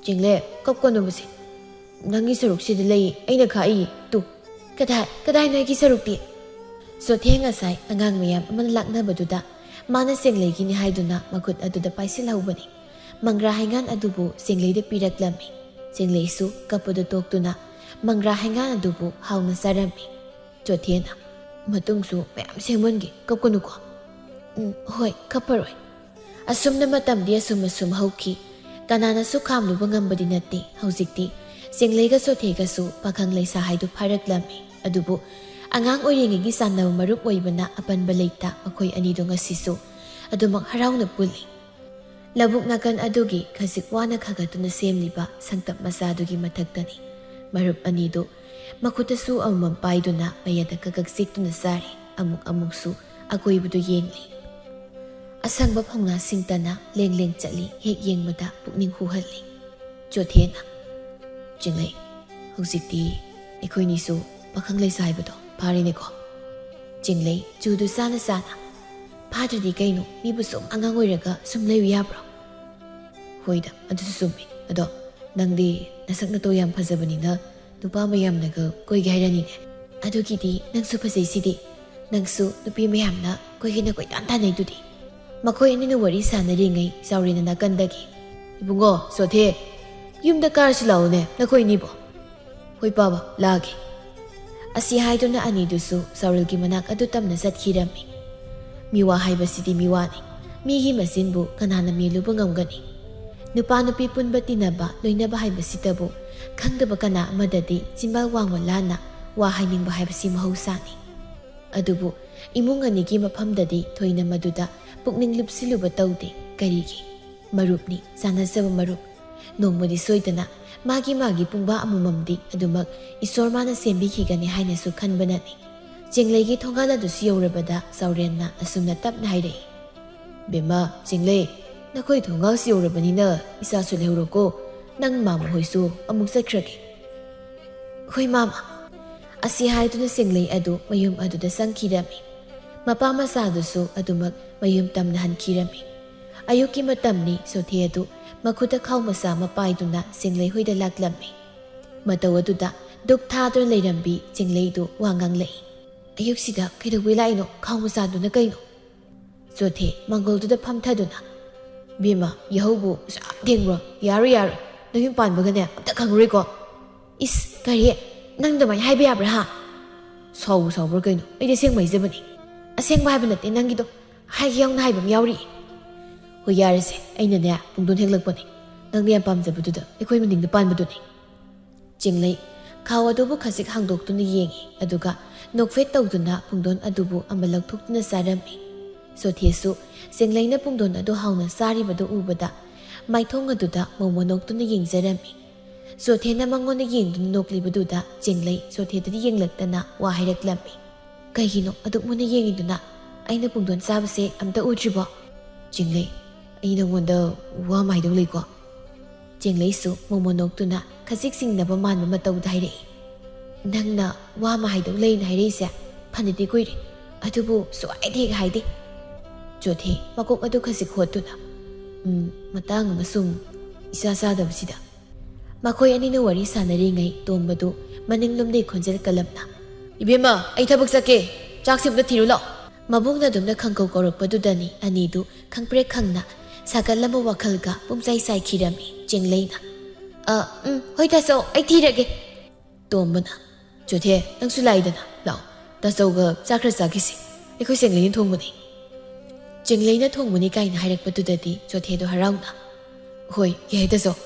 ꯆꯦꯡꯂꯩ ꯀꯞꯀꯅꯨꯕꯁꯦ ꯅꯪꯒꯤ ꯁꯔꯨꯛꯁꯤꯗ ꯂꯩꯌꯦ ꯑꯩꯅ ꯈꯥꯛꯏ ꯇꯨ ꯀꯗꯥꯏꯅꯣ ꯑꯩꯒꯤ ꯁꯔꯨꯛꯇꯤ ꯆꯣꯊꯦ ꯉꯁꯥꯏ ꯑꯉꯥꯡ ꯃꯌꯥꯝ ꯑꯃꯅ ꯂꯥꯛꯅꯕꯗꯨꯗ ꯃꯥꯅ ꯆꯦꯡꯂꯩꯒꯤꯅꯤ ꯍꯥꯏꯗꯨꯅ ꯃꯈꯨꯠ ꯑꯗꯨꯗ ꯄꯥꯏꯁꯤꯜꯍꯧꯕꯅꯤ ꯃꯪꯒ꯭ꯔꯥ ꯍꯩꯉꯥꯟ ꯑꯗꯨꯕꯨ ꯆꯦꯡꯂꯩꯗ ꯄꯤꯔꯛꯂꯝꯃꯤ ꯆꯦꯡꯂꯩꯁꯨ ꯀꯞꯄꯗꯨ ꯇꯣꯛꯇꯨꯅ ꯃꯪꯒ꯭ꯔꯥ ꯍꯩꯉꯥꯟ ꯑꯗꯨꯕꯨ ꯍꯥꯎꯅ ꯆꯥꯔꯝꯃꯤ ꯆꯣꯊꯦꯅ ꯃꯇꯨꯡꯁꯨ ꯃꯌꯥꯝ ꯁꯦꯝꯃꯟꯒꯦ ꯀꯞꯀꯅꯨꯀꯣ ꯍꯣꯏ ꯀꯞꯄꯔꯣꯏ ꯑꯁꯨꯝꯅ ꯃꯇꯝꯗꯤ ꯑꯁꯨꯝ ꯍꯧꯈꯤ ꯀꯅꯥꯅꯁꯨ ꯈꯥꯝꯂꯨꯕ ꯉꯝꯕꯗꯤ ꯅꯠꯇꯦ ꯍꯧꯖꯤꯛꯇꯤ ꯆꯦꯡꯂꯩꯒ ꯆꯣꯊꯦꯒꯁꯨ ꯄꯥꯈꯪ ꯂꯩꯁꯥ ꯍꯥꯏꯗꯨ ꯐꯥꯔꯛꯂꯝꯃꯤ ꯑꯗꯨꯕꯨ ꯑꯉꯥꯡ ꯑꯣꯏꯔꯤꯉꯩꯒꯤ ꯆꯥꯟꯅꯕ ꯃꯔꯨꯞ ꯑꯣꯏꯕꯅ ꯑꯄꯟꯕ ꯂꯩꯇ ꯃꯈꯣꯏ ꯑꯅꯤꯗꯨ ꯉꯁꯤꯁꯨ ꯑꯗꯨꯃꯛ ꯍꯔꯥꯎꯅ ꯄꯨꯜꯂꯤ ꯂꯧꯕꯨꯛ ꯅꯥꯀꯟ ꯑꯗꯨꯒꯤ ꯈꯖꯤꯛ ꯋꯥꯅ ꯈꯥꯒꯠꯇꯨꯅ ꯁꯦꯝꯂꯤꯕ ꯁꯪꯇꯞ ꯃꯆꯥꯗꯨꯒꯤ ꯃꯊꯛꯇꯅꯤ ꯃꯔꯨꯞ ꯑꯅꯤꯗꯨ ꯃꯈꯨꯠꯇꯁꯨ ꯑꯃꯃꯝ ꯄꯥꯏꯗꯨꯅ ꯃꯌꯥꯗ ꯀꯛꯀꯛ ꯆꯤꯛꯇꯨꯅ ꯆꯥꯔꯤ ꯑꯃꯨꯛꯁꯨ ꯑꯀꯣꯏꯕꯗꯨ ꯌꯦꯡꯂꯤ ꯑꯁꯪꯕ ꯐꯧꯅꯥꯁꯤꯡꯇꯅ ꯂꯦꯡ ꯂꯦꯡ ꯆꯠꯂꯤ ꯍꯦꯛ ꯌꯦꯡꯕꯗ ꯄꯨꯛꯅꯤꯡ ꯍꯨꯍꯜꯂꯤ ꯆꯣꯊꯦꯅ ꯆꯤꯡꯂꯩ ꯍꯧꯖꯤꯛꯇꯤ ꯑꯩꯈꯣꯏꯅꯤꯁꯨ ꯄꯥꯈꯪ ꯂꯩꯁꯥ ꯍꯥꯏꯕꯗꯣ ꯐꯥꯔꯦꯅꯦꯀꯣ ꯆꯤꯡꯂꯩ ꯆꯨꯗꯨ ꯁꯥꯅ ꯁꯥꯅ ꯐꯥꯗ꯭ꯔꯗꯤ ꯀꯩꯅꯣ ꯃꯤꯕꯨ ꯁꯨꯝ ꯑꯉꯥꯡ ꯑꯣꯏꯔꯒ ꯁꯨꯝ ꯂꯩꯌꯨ ꯌꯥꯕ꯭ꯔꯣ ꯍꯣꯏꯗ ꯑꯗꯨꯁꯨ ꯆꯨꯝꯃꯤ ꯑꯗꯣ ꯅꯪꯗꯤ ꯅꯁꯛ ꯅꯇꯧ ꯌꯥꯝ ꯐꯖꯕꯅꯤꯅ ꯅꯨꯄꯥ ꯃꯌꯥꯝꯅꯒ ꯀꯣꯏꯒꯦ ꯍꯥꯏꯔꯅꯤꯅꯦ ꯑꯗꯨꯒꯤꯗꯤ ꯅꯪꯁꯨ ꯐꯖꯩꯁꯤꯗꯤ ꯅꯪꯁꯨ ꯅꯨꯄꯤ ꯃꯌꯥꯝꯅ ꯀꯣꯏꯒꯦꯅ ꯀꯣꯏꯇꯥꯟ ꯇꯥꯟꯅꯩꯗꯨꯗꯤ ꯃꯈꯣꯏ ꯑꯅꯤꯅ ꯋꯥꯔꯤ ꯁꯥꯟꯅꯔꯤꯉꯩ ꯆꯥꯎꯔꯦꯟꯅ ꯅꯥꯀꯟꯗꯒꯤ ꯏꯕꯨꯡꯉꯣ ꯁꯣꯊꯦ ꯌꯨꯝꯗ ꯀꯥꯔꯁꯤ ꯂꯥꯛꯑꯣꯅꯦ ꯅꯈꯣꯏꯅꯤꯕꯣ ꯍꯣꯏ ꯄꯥꯕ ꯂꯥꯛꯑꯒꯦ ꯑꯁꯤ ꯍꯥꯏꯗꯨꯅ ꯑꯅꯤꯗꯨꯁꯨ ꯆꯥꯎꯔꯦꯜꯒꯤ ꯃꯅꯥꯛ ꯑꯗꯨ ꯇꯝꯅ ꯆꯠꯈꯤꯔꯝꯃꯤ ꯃꯤꯋꯥ ꯍꯥꯏꯕꯁꯤꯗꯤ ꯃꯤꯋꯥꯅꯤ ꯃꯤꯒꯤ ꯃꯆꯤꯟꯕꯨ ꯀꯅꯥꯅ ꯃꯦꯜꯂꯨꯕ ꯉꯝꯒꯅꯤ ꯅꯨꯄꯥ ꯅꯨꯄꯤ ꯄꯨꯟꯕ ꯇꯤꯟꯅꯕ ꯂꯣꯏꯅꯕ ꯍꯥꯏꯕꯁꯤꯇꯕꯨ ꯈꯪꯗꯕ ꯀꯅꯥ ꯑꯃꯗꯗꯤ ꯆꯤꯟꯕꯥꯜ ꯋꯥꯡꯕ ꯂꯥꯟꯅ ꯋꯥ ꯍꯥꯏꯅꯤꯡꯕ ꯍꯥꯏꯕꯁꯤ ꯃꯍꯧꯁꯥꯅꯤ ꯑꯗꯨꯕꯨ ꯏꯃꯨꯡ ꯑꯅꯤꯒꯤ ꯃꯐꯝꯗꯗꯤ ꯊꯣꯏꯅ ꯃꯗꯨꯗ ꯄꯨꯛꯅꯤꯡ ꯂꯨꯞꯁꯤꯜꯂꯨꯕ ꯇꯧꯗꯦ ꯀꯔꯤꯒꯤ ꯃꯔꯨꯞꯅꯤ ꯆꯥꯟꯅꯖꯕ ꯃꯔꯨꯞ ꯅꯣꯡꯃꯗꯤ ꯁꯣꯏꯗꯅ ꯃꯥꯒꯤ ꯄꯨꯡꯕꯥ ꯑꯃꯃꯝꯗꯤ ꯑꯗꯨꯃꯛ ꯏꯁꯣꯔ ꯃꯥꯅ ꯁꯦꯝꯕꯤꯈꯤꯒꯅꯤ ꯍꯥꯏꯅꯁꯨ ꯈꯟꯕꯅꯅꯤ ꯆꯤꯡꯂꯩꯒꯤ ꯊꯣꯡꯒꯥꯜ ꯑꯗꯨꯁꯨ ꯌꯧꯔꯕꯗ ꯆꯥꯎꯔꯦꯟꯅ ꯑꯁꯨꯝꯅ ꯇꯞꯅ ꯍꯥꯏꯔꯛꯏ ꯕꯦꯝꯃ ꯆꯤꯡꯂꯩ ꯅꯈꯣꯏ ꯊꯣꯡꯒꯥꯜꯁꯤ ꯌꯧꯔꯕꯅꯤꯅ ꯏꯆꯥꯁꯨ ꯂꯩꯍꯧꯔꯣꯀꯣ ꯅꯪ ꯃꯥꯃ ꯍꯣꯏꯁꯨ ꯑꯃꯨꯛ ꯆꯠꯈ꯭ꯔꯒꯦ ꯍꯣꯏ ꯃꯥꯃ ꯑꯁꯤ ꯍꯥꯏꯗꯨꯅ ꯆꯤꯡꯂꯩ ꯑꯗꯨ ꯃꯌꯨꯝ ꯑꯗꯨꯗ ꯆꯪꯈꯤꯔꯝꯃꯤ ꯃꯄꯥ ꯃꯆꯥꯗꯨꯁꯨ ꯑꯗꯨꯃꯛ ꯃꯌꯨꯝ ꯇꯝꯅ ꯍꯟꯈꯤꯔꯝꯃꯤ ꯑꯌꯨꯛꯀꯤ ꯃꯇꯝꯅꯤ ꯁꯣꯊꯦ ꯑꯗꯨ ꯃꯈꯨꯠꯇ ꯈꯥꯎ ꯃꯆꯥ ꯑꯃ ꯄꯥꯏꯗꯨꯅ ꯆꯤꯡꯂꯩ ꯍꯣꯏꯗ ꯂꯥꯛꯂꯝꯃꯤ ꯃꯇꯧ ꯑꯗꯨꯗ ꯗꯨꯛ ꯊꯥꯗꯨꯅ ꯂꯩꯔꯝꯕꯤ ꯆꯤꯡꯂꯩꯗꯨ ꯋꯥ ꯉꯥꯡꯂꯛꯏ ꯑꯌꯨꯛꯁꯤꯗ ꯀꯩꯗꯧꯕꯩ ꯂꯥꯛꯏꯅꯣ ꯈꯥꯎ ꯃꯆꯥꯗꯨꯅ ꯀꯩꯅꯣ ꯆꯣꯊꯦ ꯃꯪꯒꯣꯜꯗꯨꯗ ꯐꯝꯊꯗꯨꯅ ꯕꯦꯝꯃ ꯌꯥꯍꯧꯕꯨ ꯌꯥꯝ ꯊꯦꯡꯕ꯭ꯔꯣ ꯌꯥꯔꯣꯏ ꯅꯌꯨꯝ ꯄꯥꯟꯕꯒꯅꯦ ꯑꯝꯇ ꯈꯪꯉꯔꯣꯏꯀꯣ ꯏꯁ ꯀꯔꯤ ꯅꯪ ꯑꯗꯨꯃꯥꯏꯅ ꯍꯥꯏꯕ ꯌꯥꯕ꯭ꯔꯥ ꯍꯥ ꯁꯥꯎꯕ꯭ꯔꯥ ꯀꯩꯅꯣ ꯑꯩꯗꯤ ꯑꯁꯦꯡꯕ ꯍꯥꯏꯖꯕꯅꯤ ꯑꯁꯦꯡꯕ ꯍꯥꯏꯕ ꯅꯠꯇꯦ ꯅꯪꯒꯤꯗꯣ ꯍꯥꯏꯒꯦ ꯌꯥꯎꯅ ꯍꯥꯏꯕ ꯑꯃ ꯌꯥꯎꯔꯤꯌꯦ ꯍꯣꯏ ꯌꯥꯔꯁꯦ ꯑꯩꯅꯅꯦ ꯄꯨꯡꯗꯣꯟ ꯍꯦꯛꯂꯛꯄꯅꯤ ꯅꯪꯅ ꯌꯥꯝ ꯄꯥꯝꯖꯕꯗꯨꯗ ꯑꯩꯈꯣꯏ ꯃꯅꯤꯡꯗ ꯄꯥꯟꯕꯗꯨꯅꯤ ꯆꯤꯡꯂꯩ ꯈꯥꯎ ꯑꯗꯨꯕు ꯈꯖꯤꯛ ꯍꯥꯡꯗꯣꯛꯇꯨꯅ ꯌꯦꯡꯉꯤ ꯑꯗꯨꯒ ꯅꯣꯛꯐꯦꯠ ꯇꯧꯗꯨꯅ ꯄꯨꯡꯗꯣꯟ ꯑꯗꯨꯕꯨ ꯑꯃ ꯂꯧꯊꯣꯛꯇꯨꯅ ꯆꯥꯔꯝꯃꯤ ꯁꯣꯊꯦꯁꯨ ꯆꯤꯡꯂꯩꯅ ꯄꯨꯡꯗꯣꯟ ꯑꯗꯨ ꯍꯥꯎꯅ ꯆꯥꯔꯤꯕꯗꯨ ꯎꯕꯗ ꯃꯥꯏꯊꯣꯡ ꯑꯗꯨꯗ ꯃꯧꯃ ꯅꯣꯛꯇꯨꯅ ꯌꯦꯡꯖꯔꯝꯃꯤ ꯆꯣꯊꯦꯅ ꯃꯉꯣꯟꯗ ꯌꯦꯡꯗꯨꯅ ꯅꯣꯛꯂꯤꯕꯗꯨꯗ ꯆꯤꯡꯂꯩ ꯆꯣꯊꯦꯗꯗꯤ ꯌꯦꯡꯂꯛꯇꯅ ꯋꯥ ꯍꯥꯏꯔꯛꯂꯝꯃꯤ ꯀꯩꯒꯤꯅꯣ ꯑꯗꯨꯛ ꯃꯨꯟꯅ ꯌꯦꯡꯉꯤꯗꯨꯅ ꯑꯩꯅ ꯄꯨꯡꯗꯣꯟ ꯆꯥꯕꯁꯦ ꯑꯝꯇ ꯎꯗ꯭ꯔꯤꯕꯣ ꯆꯤꯡꯂꯩ ꯑꯩ ꯅꯉꯣꯟꯗ ꯋꯥ ꯑꯃ ꯍꯥꯏꯗꯧ ꯂꯩꯀꯣ ꯆꯤꯡꯂꯩꯁꯨ ꯃꯧꯃ ꯅꯣꯛꯇꯨꯅ ꯈꯖꯤꯛ ꯆꯤꯡꯅꯕ ꯃꯥꯟꯕ ꯃꯇꯧꯗ ꯍꯥꯏꯔꯛꯏ ꯅꯪꯅ ꯋꯥ ꯑꯃ ꯍꯥꯏꯗꯧ ꯂꯩꯅ ꯍꯥꯏꯔꯛꯏꯁꯦ ꯐꯅꯗꯤ ꯀꯨꯏꯔꯦ ꯑꯗꯨꯕꯨ ꯁꯨꯡꯍꯥꯏꯗꯤ ꯍꯦꯛ ꯍꯥꯏꯗꯦ ꯆꯣꯊꯦ ꯃꯀꯣꯛ ꯑꯗꯨ ꯈꯖꯤꯛ ꯍꯣꯠꯇꯨꯅ ꯃꯇꯥꯡ ꯑꯃ ꯁꯨꯝ ꯏꯆꯥ ꯆꯥꯗꯕꯁꯤꯗ ꯃꯈꯣꯏ ꯑꯅꯤꯅ ꯋꯥꯔꯤ ꯁꯥꯟꯅꯔꯤꯉꯩ ꯇꯣꯝꯕꯗꯨ ꯃꯅꯤꯡꯂꯣꯝꯗꯩ ꯈꯣꯟꯖꯦꯜ ꯀꯜꯂꯞꯅ ꯏꯕꯦꯝꯃ ꯑꯩ ꯊꯕꯛ ꯆꯠꯀꯦ ꯆꯥꯛꯁꯤ ꯑꯝꯇ ꯊꯤꯔꯨ ꯂꯥꯛꯑꯣ ꯃꯕꯨꯡꯅ ꯑꯗꯨꯝꯅ ꯈꯪꯀꯧ ꯀꯧꯔꯛꯄꯗꯨꯗꯅꯤ ꯑꯅꯤꯗꯨ ꯈꯪꯄ꯭ꯔꯦꯛ ꯈꯪꯅ ꯁꯥꯒꯠꯂꯝꯕ ꯋꯥꯈꯜꯒ ꯄꯨꯡꯆꯥꯏ ꯆꯥꯏꯈꯤꯔꯝꯃꯤ ꯆꯤꯡꯂꯩꯅ ꯍꯣꯏ ꯇꯥꯆꯧ ꯑꯩ ꯊꯤꯔꯒꯦ ꯇꯣꯝꯕꯅ ꯆꯣꯊꯦ ꯅꯪꯁꯨ ꯂꯥꯛꯏꯗꯅ ꯂꯥꯛꯑꯣ ꯇꯥꯆꯧꯒ ꯆꯥꯛ ꯈꯔ ꯆꯥꯈꯤꯁꯤ ꯑꯩꯈꯣꯏ ꯆꯤꯡꯂꯩꯅ ꯊꯣꯡꯕꯅꯤ ꯆꯤꯡꯂꯩꯅ ꯊꯣꯡꯕꯅꯤ ꯀꯥꯏꯅ ꯍꯥꯏꯔꯛꯄꯗꯨꯗꯗꯤ ꯆꯣꯊꯦꯗꯣ ꯍꯔꯥꯎꯅ ꯍꯣꯏ ꯌꯥꯏ ꯇꯥꯆꯧ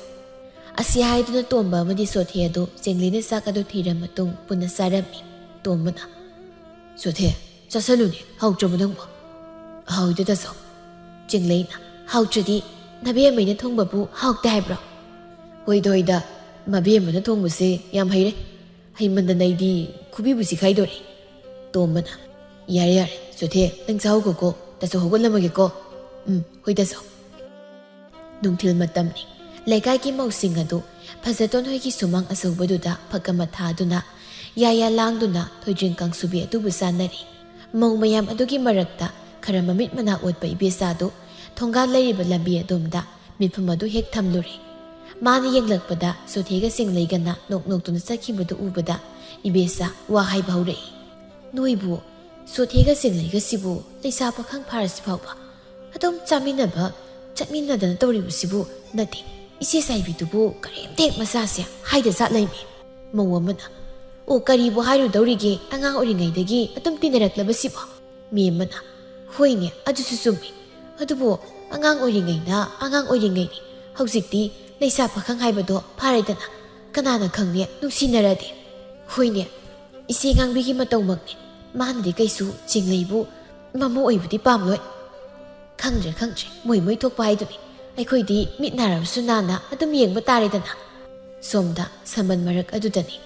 ꯑꯁꯤ ꯍꯥꯏꯗꯨꯅ ꯇꯣꯝꯕ ꯑꯃꯗꯤ ꯆꯣꯊꯦ ꯑꯗꯨ ꯆꯤꯡꯂꯩꯅ ꯆꯥꯛ ꯑꯗꯨ ꯊꯤꯔ ꯃꯇꯨꯡ ꯄꯨꯟꯅ ꯆꯥꯔꯝꯃꯤ ꯇꯣꯝꯕꯅ ꯆꯣꯊꯦ ꯆꯥꯁꯜꯂꯨꯅꯦ ꯍꯥꯎꯇ꯭ꯔꯕ ꯅꯪꯕꯨ ꯍꯥꯎꯏꯗ ꯇꯥꯆꯧ ꯆꯤꯡꯂꯩꯅ ꯍꯥꯎꯇ꯭ꯔꯗꯤ ꯅꯕꯦꯝꯃꯩꯅ ꯊꯣꯡꯕꯕꯨ ꯍꯥꯎꯇꯦ ꯍꯥꯏꯕ꯭ꯔꯣ ꯍꯣꯏꯗ ꯃꯕꯦꯝꯃꯅ ꯊꯣꯡꯕꯁꯦ ꯌꯥꯝ ꯍꯩꯔꯦ ꯍꯩꯃꯟꯗꯅ ꯑꯩꯗꯤ ꯈꯨꯕꯤꯕꯨ ꯆꯤꯈꯥꯏꯗꯣꯔꯦ ꯇꯣꯝꯕꯅ ꯌꯥꯔꯦ ꯆꯣꯊꯦ ꯅꯪ ꯆꯥꯍꯧꯒꯣꯀꯣ ꯇꯥꯆꯧ ꯍꯧꯒꯠꯂꯝꯃꯒꯦꯀꯣ ꯍꯣꯏ ꯇꯥꯆꯧ ꯅꯨꯡꯊꯤꯜ ꯃꯇꯝꯅꯤ ꯂꯩꯀꯥꯏꯒꯤ ꯃꯧꯁꯤꯡ ꯑꯗꯨ ꯐꯖꯇꯣꯟ ꯍꯣꯏꯒꯤ ꯁꯨꯃꯥꯡ ꯑꯆꯧꯕꯗꯨꯗ ꯐꯛ ꯑꯃ ꯊꯥꯗꯨꯅ ꯌꯥꯌꯥ ꯂꯥꯡꯗꯨꯅ ꯊꯣꯏꯗ꯭ꯔꯤꯡ ꯀꯥꯡꯁꯨꯕꯤ ꯑꯗꯨꯕꯨ ꯆꯥꯅꯔꯤ ꯃꯧ ꯃꯌꯥꯝ ꯑꯗꯨꯒꯤ ꯃꯔꯛꯇ ꯈꯔ ꯃꯃꯤꯠ ꯃꯅꯥ ꯑꯣꯠꯄ ꯏꯕꯦꯆꯥꯗꯨ ꯊꯣꯡꯒꯥꯜ ꯂꯩꯔꯤꯕ ꯂꯝꯕꯤ ꯑꯗꯣꯝꯗ ꯃꯤꯠꯐꯝ ꯑꯗꯨ ꯍꯦꯛ ꯊꯝꯂꯨꯔꯦ ꯃꯥꯅ ꯌꯦꯡꯂꯛꯄꯗ ꯆꯣꯊꯦꯒ ꯆꯤꯡꯂꯩꯒꯅ ꯅꯣꯛꯅꯣꯛꯇꯨꯅ ꯆꯠꯈꯤꯕꯗꯨ ꯎꯕꯗ ꯏꯕꯦꯆꯥ ꯋꯥ ꯍꯥꯏꯕ ꯍꯧꯔꯛꯏ ꯅꯣꯏꯕꯨ ꯆꯣꯊꯦꯒ ꯆꯤꯡꯂꯩꯒꯁꯤꯕꯨ ꯂꯩꯁꯥ ꯄꯥꯈꯪ ꯐꯥꯔꯁꯤ ꯐꯥꯎꯕ ꯑꯗꯨꯝ ꯆꯥꯃꯤꯟꯅꯕ ꯆꯠꯃꯤꯟꯅꯗꯅ ꯇꯧꯔꯤꯕꯁꯤꯕꯨ ꯅꯠꯇꯦ ꯏꯆꯦ ꯆꯥꯏꯕꯤꯗꯨꯕꯨ ꯀꯔꯤꯝꯇ ꯍꯦꯛ ꯃꯆꯥꯁꯦ ꯍꯥꯏꯗ ꯆꯠꯂꯩꯃꯤ ꯃꯧ ꯑꯃꯅ ꯑꯣ ꯀꯔꯤꯕꯨ ꯍꯥꯏꯔꯨꯗꯧꯔꯤꯒꯦ ꯑꯉꯥꯡ ꯑꯣꯏꯔꯤꯉꯩꯗꯒꯤ ꯑꯗꯨꯝ ꯇꯤꯟꯅꯔꯛꯂꯕꯁꯤꯕꯣ ꯃꯤ ꯑꯃꯅ ꯍꯣꯏꯅꯦ ꯑꯗꯨꯁꯨ ꯆꯨꯝꯃꯤ ꯑꯗꯨꯕꯨ ꯑꯉꯥꯡ ꯑꯣꯏꯔꯤꯉꯩꯅꯤ ꯍꯧꯖꯤꯛꯇꯤ ꯂꯩꯁꯥ ꯄꯥꯈꯪ ꯍꯥꯏꯕꯗꯣ ꯐꯥꯔꯦꯗꯅ ꯀꯅꯥꯅ ꯈꯪꯅꯦ ꯅꯨꯡꯁꯤꯅꯔꯗꯤ ꯍꯣꯏꯅꯦ ꯏꯆꯦ ꯉꯥꯡꯕꯤꯒꯤ ꯃꯇꯧꯃꯛꯅꯦ ꯃꯥꯅꯗꯤ ꯀꯩꯁꯨ ꯆꯤꯡꯂꯩꯕꯨ ꯃꯃꯧ ꯑꯣꯏꯕꯗꯤ ꯄꯥꯝꯂꯣꯏ ꯈꯪꯗ꯭ꯔꯦ ꯃꯣꯏ ꯊꯣꯛꯄ ꯍꯥꯏꯗꯨꯅꯤ ꯑꯩꯈꯣꯏꯗꯤ ꯃꯤꯠ ꯅꯥꯔꯕꯁꯨ ꯅꯥꯟꯅ ꯑꯗꯨꯝ ꯌꯦꯡꯕ ꯇꯥꯔꯦꯗꯅ ꯁꯣꯝꯗ ꯁꯝꯕꯟ ꯃꯔꯛ ꯑꯗꯨꯗꯅꯤ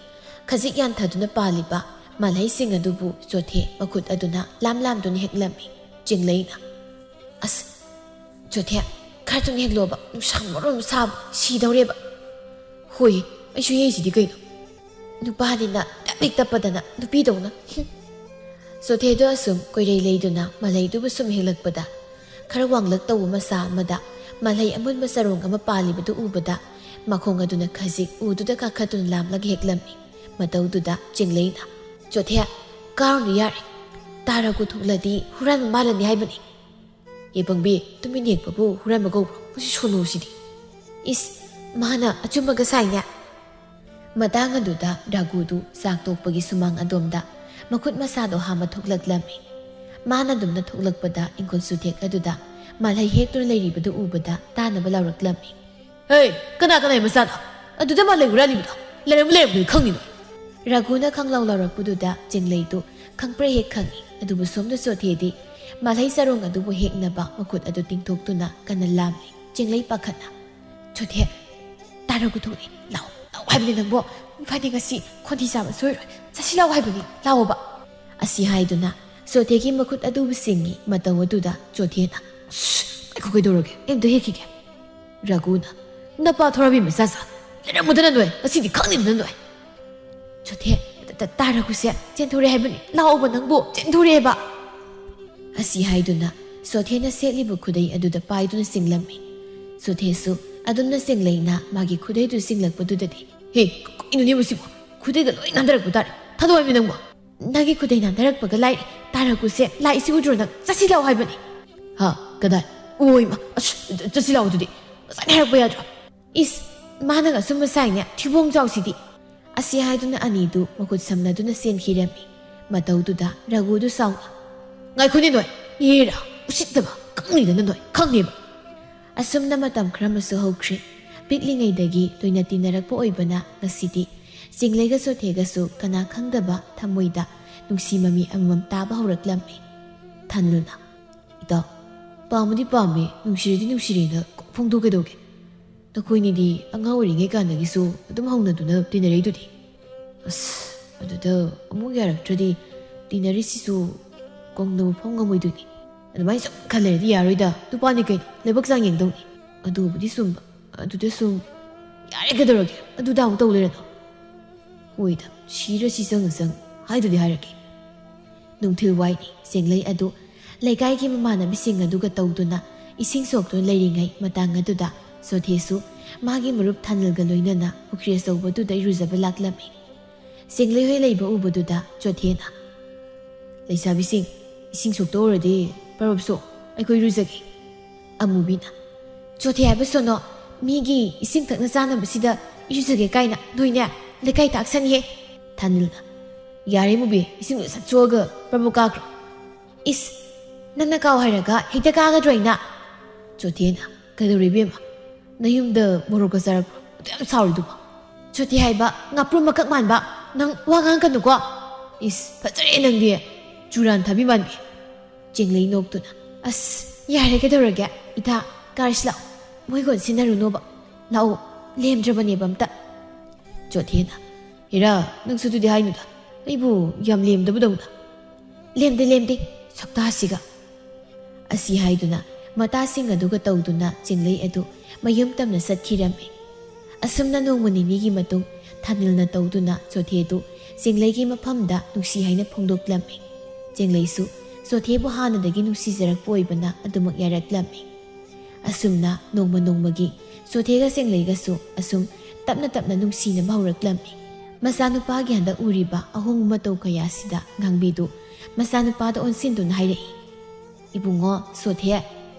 ꯈꯖꯤꯛ ꯌꯥꯟꯊꯗꯨꯅ ꯄꯥꯜꯂꯤꯕ ꯃꯥꯜꯍꯩꯁꯤꯡ ꯑꯗꯨꯕꯨ ꯆꯣꯊꯦ ꯃꯈꯨꯠ ꯑꯗꯨꯅ ꯂꯥꯝꯗꯨꯅ ꯍꯦꯛꯂꯝꯃꯤ ꯆꯤꯡꯂꯩꯅ ꯑꯁ ꯆꯣꯊꯦ ꯈꯔꯇꯨꯅ ꯍꯦꯛꯂꯣꯕ ꯅꯨꯡꯁꯥ ꯃꯔꯣꯟ ꯁꯥꯕ ꯁꯤꯗꯧꯔꯦꯕ ꯍꯣꯏ ꯑꯩꯁꯨ ꯌꯦꯡꯁꯤꯗꯤ ꯀꯩꯅꯣ ꯅꯨꯄꯥꯅꯤꯅ ꯇꯞꯄꯤꯛ ꯇꯞꯄꯗꯅ ꯅꯨꯄꯤꯗꯧꯅ ꯁꯣꯊꯦꯗꯣ ꯑꯁꯨꯝ ꯀꯣꯏꯔꯩ ꯂꯩꯗꯨꯅ ꯃꯂꯩꯗꯨꯕꯨ ꯁꯨꯝ ꯍꯦꯛꯂꯛꯄꯗ ꯈꯔ ꯋꯥꯡꯂꯛ ꯇꯧꯕ ꯃꯁꯥ ꯑꯃꯗ ꯃꯂꯩ ꯑꯃꯨꯟꯕ ꯆꯔꯣꯡ ꯑꯃ ꯄꯥꯜꯂꯤꯕꯗꯨ ꯎꯕꯗ ꯃꯈꯣꯡ ꯑꯗꯨꯅ ꯈꯖꯤꯛ ꯎꯗꯨꯗ ꯀꯥꯈꯠꯇꯨꯅ ꯂꯥꯝꯂꯒ ꯍꯦꯛꯂꯝꯃꯤ ꯃꯇꯧꯗꯨꯗ ꯆꯤꯡꯂꯩꯅ ꯆꯣꯊꯦ ꯀꯥꯔꯨꯅꯨ ꯌꯥꯔꯦ ꯇꯥꯔꯒ ꯊꯣꯛꯂꯗꯤ ꯍꯨꯔꯥꯟꯕ ꯃꯥꯜꯂꯅꯤ ꯍꯥꯏꯕꯅꯤ ꯌꯦꯄꯪꯕꯤ ꯇꯨꯃꯤꯟ ꯌꯦꯛꯄꯕꯨ ꯍꯨꯔꯥꯟꯕ ꯀꯧꯕ꯭ꯔꯣ ꯃꯁꯤ ꯁꯣꯅꯨꯁꯤꯗꯤ ꯏꯁ ꯃꯥꯅ ꯑꯆꯨꯝꯕꯒ ꯁꯥꯏꯅꯦ ꯃꯇꯥꯡ ꯑꯗꯨꯗ ꯔꯘꯨꯗꯨ ꯆꯥꯛ ꯇꯣꯛꯄꯒꯤ ꯁꯨꯃꯥꯡ ꯑꯗꯣꯝꯗ ꯃꯈꯨꯠ ꯃꯁꯥꯗꯣ ꯍꯥꯝꯃ ꯊꯣꯛꯂꯛꯂꯝꯃꯤ ꯃꯥꯅ ꯑꯗꯨꯝꯅ ꯊꯣꯛꯂꯛꯄꯗ ꯏꯪꯈꯣꯜ ꯆꯨꯊꯦꯛ ꯑꯗꯨꯗ ꯃꯥꯂꯩ ꯍꯦꯛꯇꯨꯅ ꯂꯩꯔꯤꯕꯗꯨ ꯎꯕꯗ ꯇꯥꯅꯕ ꯂꯥꯎꯔꯛꯂꯝꯃꯤ ꯍꯦ ꯀꯅꯥ ꯃꯆꯥꯅꯣ ꯑꯗꯨꯗ ꯃꯥꯂꯩ ꯍꯨꯔꯥꯟꯂꯤꯕꯗꯣ ꯂꯩꯔꯝꯕꯗꯤ ꯈꯪꯅꯤꯅꯣ ꯔꯘꯨꯅ ꯈꯪꯂꯥꯎ ꯂꯥꯎꯔꯛꯄꯗꯨꯗ ꯆꯤꯡꯂꯩꯗꯨ ꯈꯪꯄ꯭ꯔꯦ ꯍꯦꯛ ꯈꯪꯉꯤ ꯑꯗꯨꯕꯨ ꯁꯣꯝꯗ ꯆꯣꯊꯦꯗꯤ ꯃꯥꯂꯩ ꯆꯔꯣꯡ ꯑꯗꯨꯕꯨ ꯍꯦꯛꯅꯕ ꯃꯈꯨꯠ ꯑꯗꯨ ꯇꯤꯡꯊꯣꯛꯇꯨꯅ ꯀꯟꯅ ꯂꯥꯝꯂꯤ ꯆꯤꯡꯂꯩ ꯄꯥꯈꯠꯅ ꯆꯣꯊꯦ ꯇꯥꯔꯒ ꯊꯣꯛꯅꯤ ꯂꯥꯛꯑꯣ ꯂꯥꯛꯑꯣ ꯍꯥꯏꯕꯅꯤ ꯅꯪꯕꯣ ꯏꯐꯥꯗꯤ ꯉꯁꯤ ꯈꯣꯟꯊꯤ ꯆꯥꯕ ꯁꯣꯏꯔꯣꯏ ꯆꯠꯁꯤ ꯂꯥꯛꯑꯣ ꯍꯥꯏꯕꯅꯤ ꯂꯥꯛꯑꯣꯕ ꯑꯁꯤ ꯍꯥꯏꯗꯨꯅ ꯆꯣꯊꯦꯒꯤ ꯃꯈꯨꯠ ꯑꯗꯨꯕꯨ ꯆꯤꯡꯉꯤ ꯃꯇꯧ ꯑꯗꯨꯗ ꯆꯣꯊꯦꯅ ꯑꯩꯈꯣꯏ ꯀꯩꯗꯧꯔꯒꯦ ꯑꯝꯇ ꯍꯦꯛꯈꯤꯒꯦ ꯔꯘꯨꯅ ꯅꯄꯥ ꯊꯣꯔꯥꯕꯤ ꯃꯆꯥꯁꯥ ꯂꯩꯔꯝꯃꯨꯗꯅ ꯅꯣꯏ ꯉꯁꯤꯗꯤ ꯈꯪꯅꯤꯗꯅ ꯅꯣꯏ ꯆꯣꯊꯦ ꯇꯥꯔꯒꯨꯁꯦ ꯆꯦꯟꯊꯣꯔꯦ ꯍꯥꯏꯕꯅꯤ ꯂꯥꯛꯑꯣꯕ ꯅꯪꯕꯨ ꯆꯦꯟꯊꯣꯔꯦꯕ ꯑꯁꯤ ꯍꯥꯏꯗꯨꯅ ꯆꯣꯊꯦꯅ ꯁꯦꯠꯂꯤꯕ ꯈꯨꯗꯩ ꯑꯗꯨꯗ ꯄꯥꯏꯗꯨꯅ ꯆꯤꯡꯂꯝꯃꯤ ꯆꯣꯊꯦꯁꯨ ꯑꯗꯨꯝꯅ ꯆꯤꯡꯂꯩꯅ ꯃꯥꯒꯤ ꯈꯨꯗꯩꯗꯨ ꯆꯤꯡꯂꯛꯄꯗꯨꯗꯗꯤ ꯍꯦ ꯀꯩꯅꯣꯅꯦ ꯃꯁꯤꯕꯨ ꯈꯨꯗꯩꯒ ꯂꯣꯏ ꯅꯥꯟꯊꯔꯛꯄ ꯇꯥꯔꯦ ꯊꯥꯗꯣꯛꯑꯝꯃꯤ ꯅꯪꯕꯨ ꯅꯪꯒꯤ ꯈꯨꯗꯩ ꯅꯥꯟꯊꯔꯛꯄꯒ ꯂꯥꯏꯔꯤ ꯇꯥꯔꯒꯨꯁꯦ ꯂꯥꯛꯏꯁꯤ ꯎꯗ꯭ꯔꯣ ꯅꯪ ꯆꯠꯁꯤ ꯂꯥꯛꯑꯣ ꯍꯥꯏꯕꯅꯤ ꯍꯥ ꯀꯗꯥꯏ ꯑꯣꯏꯃ ꯑꯁ ꯆꯠꯁꯤ ꯂꯥꯛꯑꯣ ꯑꯗꯨꯗꯤ ꯉꯁꯥꯏꯅ ꯍꯥꯏꯔꯛꯄ ꯌꯥꯗ꯭ꯔꯣ ꯏꯁ ꯃꯥꯅꯒ ꯑꯁꯨꯝꯕ ꯁꯥꯏꯅꯦ ꯊꯤꯕꯣꯡ ꯆꯥꯎꯁꯤꯗꯤ ꯑꯁꯤ ꯍꯥꯏꯗꯨꯅ ꯑꯅꯤꯗꯨ ꯃꯈꯨꯠ ꯁꯝꯅꯗꯨꯅ ꯆꯦꯟꯈꯤꯔꯝꯃꯤ ꯃꯇꯧꯗꯨꯗ ꯔꯘꯨꯗꯨ ꯁꯥꯎꯅ ꯉꯥꯏꯈꯣꯅꯦ ꯅꯣꯏ ꯌꯦꯔꯥ ꯎꯁꯤꯠꯇꯕ ꯈꯪꯅꯤꯗꯅ ꯅꯣꯏ ꯈꯪꯅꯦꯕ ꯑꯁꯨꯝꯅ ꯃꯇꯝ ꯈꯔ ꯑꯃꯁꯨ ꯍꯧꯈ꯭ꯔꯦ ꯄꯤꯛꯂꯤꯉꯩꯗꯒꯤ ꯇꯣꯏꯅ ꯇꯤꯟꯅꯔꯛꯄ ꯑꯣꯏꯕꯅ ꯉꯁꯤꯗꯤ ꯆꯤꯡꯂꯩꯒ ꯆꯣꯊꯦꯒꯁꯨ ꯀꯅꯥ ꯈꯪꯗꯕ ꯊꯃꯣꯏꯗ ꯅꯨꯡꯁꯤ ꯃꯃꯤ ꯑꯃꯃꯝ ꯇꯥꯕ ꯍꯧꯔꯛꯂꯝꯃꯤ ꯊꯥꯅꯤꯜꯅ ꯏꯇꯥꯎ ꯄꯥꯝꯕꯗꯤ ꯄꯥꯝꯃꯦ ꯅꯨꯡꯁꯤꯔꯗꯤ ꯅꯨꯡꯁꯤꯔꯦꯅ ꯀꯣꯛ ꯐꯣꯡꯗꯣꯛꯀꯩꯗꯧꯒꯦ ꯅꯈꯣꯏꯅꯤꯗꯤ ꯑꯉꯥꯡ ꯑꯣꯏꯔꯤꯉꯩ ꯀꯥꯟꯗꯒꯤꯁꯨ ꯑꯗꯨꯝ ꯍꯧꯅꯗꯨꯅ ꯇꯤꯟꯅꯔꯛꯏꯗꯨꯗꯤ ꯑꯁ ꯑꯗꯨꯗ ꯑꯃꯨꯛ ꯌꯥꯔꯛꯇ꯭ꯔꯗꯤ ꯇꯤꯟꯅꯔꯤꯁꯤꯁꯨ ꯀꯣꯡꯅꯕ ꯐꯥꯎ ꯉꯝꯃꯣꯏꯗꯣꯏꯅꯤ ꯑꯗꯨꯃꯥꯏꯅ ꯁꯨꯝ ꯈꯜꯂꯩꯔꯗꯤ ꯌꯥꯔꯣꯏꯗ ꯅꯨꯄꯥꯅꯤ ꯀꯩꯅꯣ ꯂꯥꯏꯕꯛ ꯆꯥꯡ ꯌꯦꯡꯗꯧꯅꯤ ꯑꯗꯨꯕꯨꯗꯤ ꯆꯨꯝꯕ ꯑꯗꯨꯗ ꯁꯨꯝ ꯌꯥꯔꯦ ꯀꯩꯗꯧꯔꯒꯦ ꯑꯗꯨꯗ ꯑꯃꯨꯛ ꯇꯧ ꯂꯩꯔꯅꯣ ꯍꯣꯏꯗ ꯁꯤꯔꯁꯤ ꯆꯪ ꯍꯥꯏꯗꯨꯗꯤ ꯍꯥꯏꯔꯛꯀꯦ ꯅꯨꯡꯊꯤꯜ ꯋꯥꯏꯅꯤ ꯆꯤꯡꯂꯩ ꯑꯗꯨ ꯂꯩꯀꯥꯏꯒꯤ ꯃꯃꯥꯟꯅꯕꯤꯁꯤꯡ ꯑꯗꯨꯒ ꯇꯧꯗꯨꯅ ꯏꯁꯤꯡ ꯁꯣꯛꯇꯨꯅ ꯂꯩꯔꯤꯉꯩ ꯃꯇꯥꯡ ꯑꯗꯨꯗ ꯆꯣꯊꯦꯁꯨ ꯃꯥꯒꯤ ꯃꯔꯨꯞ ꯊꯥꯅꯤꯜꯒ ꯂꯣꯏꯅꯅ ꯄꯨꯈ꯭ꯔꯤ ꯑꯆꯧꯕꯗꯨꯗ ꯏꯔꯨꯖꯕ ꯂꯥꯛꯂꯝꯃꯤ ꯆꯤꯡꯂꯩ ꯍꯣꯏ ꯂꯩꯕ ꯎꯕꯗꯨꯗ ꯆꯣꯊꯦꯅ ꯂꯩꯁꯥꯕꯤꯁꯤꯡ ꯏꯁꯤꯡ ꯁꯣꯛꯇꯧꯔꯗꯤ ꯄꯔꯞꯁꯨ ꯑꯩꯈꯣꯏ ꯏꯔꯨꯖꯒꯦ ꯑꯃꯨꯕꯤꯅ ꯆꯣꯊꯦ ꯍꯥꯏꯕ ꯁꯣꯅꯣ ꯃꯤꯒꯤ ꯏꯁꯤꯡ ꯊꯛꯅ ꯆꯥꯅꯕꯁꯤꯗ ꯏꯔꯨꯖꯒꯦ ꯀꯥꯏꯅ ꯅꯣꯏꯅꯦ ꯂꯩꯀꯥꯏ ꯇꯥꯛꯁꯟꯍꯦ ꯊꯥꯅꯤꯜꯅ ꯌꯥꯔꯦ ꯃꯨꯕꯤ ꯏꯁꯤꯡꯗꯨ ꯁꯠꯆꯣꯛꯑꯒ ꯄꯔꯕꯨ ꯀꯥꯈ꯭ꯔꯣ ꯏꯁ ꯅꯪꯅ ꯀꯥꯎ ꯍꯥꯏꯔꯒ ꯍꯦꯛꯇ ꯀꯥꯒꯗ꯭ꯔꯣ ꯑꯩꯅ ꯆꯣꯊꯦꯅ ꯀꯩꯗꯧꯔꯤꯕꯦꯝꯃ ꯅꯌꯨꯝꯗ ꯃꯣꯔꯣꯛꯀ ꯆꯥꯔꯛꯄ꯭ꯔꯣ ꯑꯗꯨ ꯌꯥꯝ ꯁꯥꯎꯔꯤꯗꯨꯕꯣ ꯆꯣꯊꯦ ꯍꯥꯏꯕ ꯉꯥꯄ꯭ꯔꯨꯝ ꯃꯀꯛ ꯃꯥꯟꯕ ꯅꯪ ꯋꯥ ꯉꯥꯡꯀꯅꯨꯀꯣ ꯏꯁ ꯐꯖꯔꯦ ꯅꯪꯗꯤ ꯆꯨꯔꯥꯟ ꯊꯥꯕꯤ ꯃꯥꯟꯕꯤ ꯆꯤꯡꯂꯩ ꯅꯣꯛꯇꯨꯅ ꯑꯁ ꯌꯥꯔꯦ ꯀꯩꯗꯧꯔꯒꯦ ꯏꯇꯥ ꯀꯥꯔꯁꯤ ꯂꯥꯛꯑꯣ ꯃꯣꯏꯒꯣꯟ ꯁꯤꯟꯅꯔꯨꯅꯣꯕ ꯂꯥꯛꯑꯣ ꯂꯦꯝꯗ꯭ꯔꯕꯅꯦꯕ ꯑꯝꯇ ꯆꯣꯊꯦꯅ ꯍꯦꯔꯥ ꯅꯪꯁꯨ ꯑꯗꯨꯗꯤ ꯍꯥꯏꯅꯨꯗ ꯑꯩꯕꯨ ꯌꯥꯝ ꯂꯦꯝꯗꯕꯗꯧꯅ ꯂꯦꯝꯗꯦ ꯁꯛꯇꯥꯁꯤꯒ ꯑꯁꯤ ꯍꯥꯏꯗꯨꯅ ꯃꯇꯥꯁꯤꯡ ꯑꯗꯨꯒ ꯇꯧꯗꯨꯅ ꯆꯤꯡꯂꯩ ꯑꯗꯨ ꯃꯌꯨꯝ ꯇꯝꯅ ꯆꯠꯈꯤꯔꯝꯃꯤ ꯑꯁꯨꯝꯅ ꯅꯣꯡꯃ ꯅꯤꯅꯤꯒꯤ ꯃꯇꯨꯡ ꯊꯥꯅꯤꯜꯅ ꯇꯧꯗꯨꯅ ꯆꯣꯊꯦꯗꯨ ꯆꯤꯡꯂꯩꯒꯤ ꯃꯐꯝꯗ ꯅꯨꯡꯁꯤ ꯍꯥꯏꯅ ꯐꯣꯡꯗꯣꯛꯂꯝꯃꯤ ꯆꯤꯡꯂꯩꯁꯨ ꯆꯣꯊꯦꯕꯨ ꯍꯥꯟꯅꯗꯒꯤ ꯅꯨꯡꯁꯤꯖꯔꯛꯄ ꯑꯣꯏꯕꯅ ꯑꯗꯨꯃꯛ ꯌꯥꯔꯛꯂꯝꯃꯤ ꯑꯁꯨꯝꯅ ꯅꯣꯡꯃ ꯅꯣꯡꯃꯒꯤ ꯆꯣꯊꯦꯒ ꯆꯤꯡꯂꯩꯒꯁꯨ ꯑꯁꯨꯝ ꯇꯞꯅ ꯅꯨꯡꯁꯤꯅꯕ ꯍꯧꯔꯛꯂꯝꯃꯤ ꯃꯆꯥꯅꯨꯄꯥꯒꯤ ꯍꯟꯗꯛ ꯎꯔꯤꯕ ꯑꯍꯣꯡꯕ ꯃꯇꯧ ꯀꯌꯥꯁꯤꯗ ꯉꯥꯡꯕꯤꯗꯨ ꯃꯆꯥꯅꯨꯄꯥꯗ ꯑꯣꯟꯁꯤꯟꯗꯨꯅ ꯍꯥꯏꯔꯛꯏ ꯏꯕꯨꯡꯉꯣ ꯆꯣꯊꯦ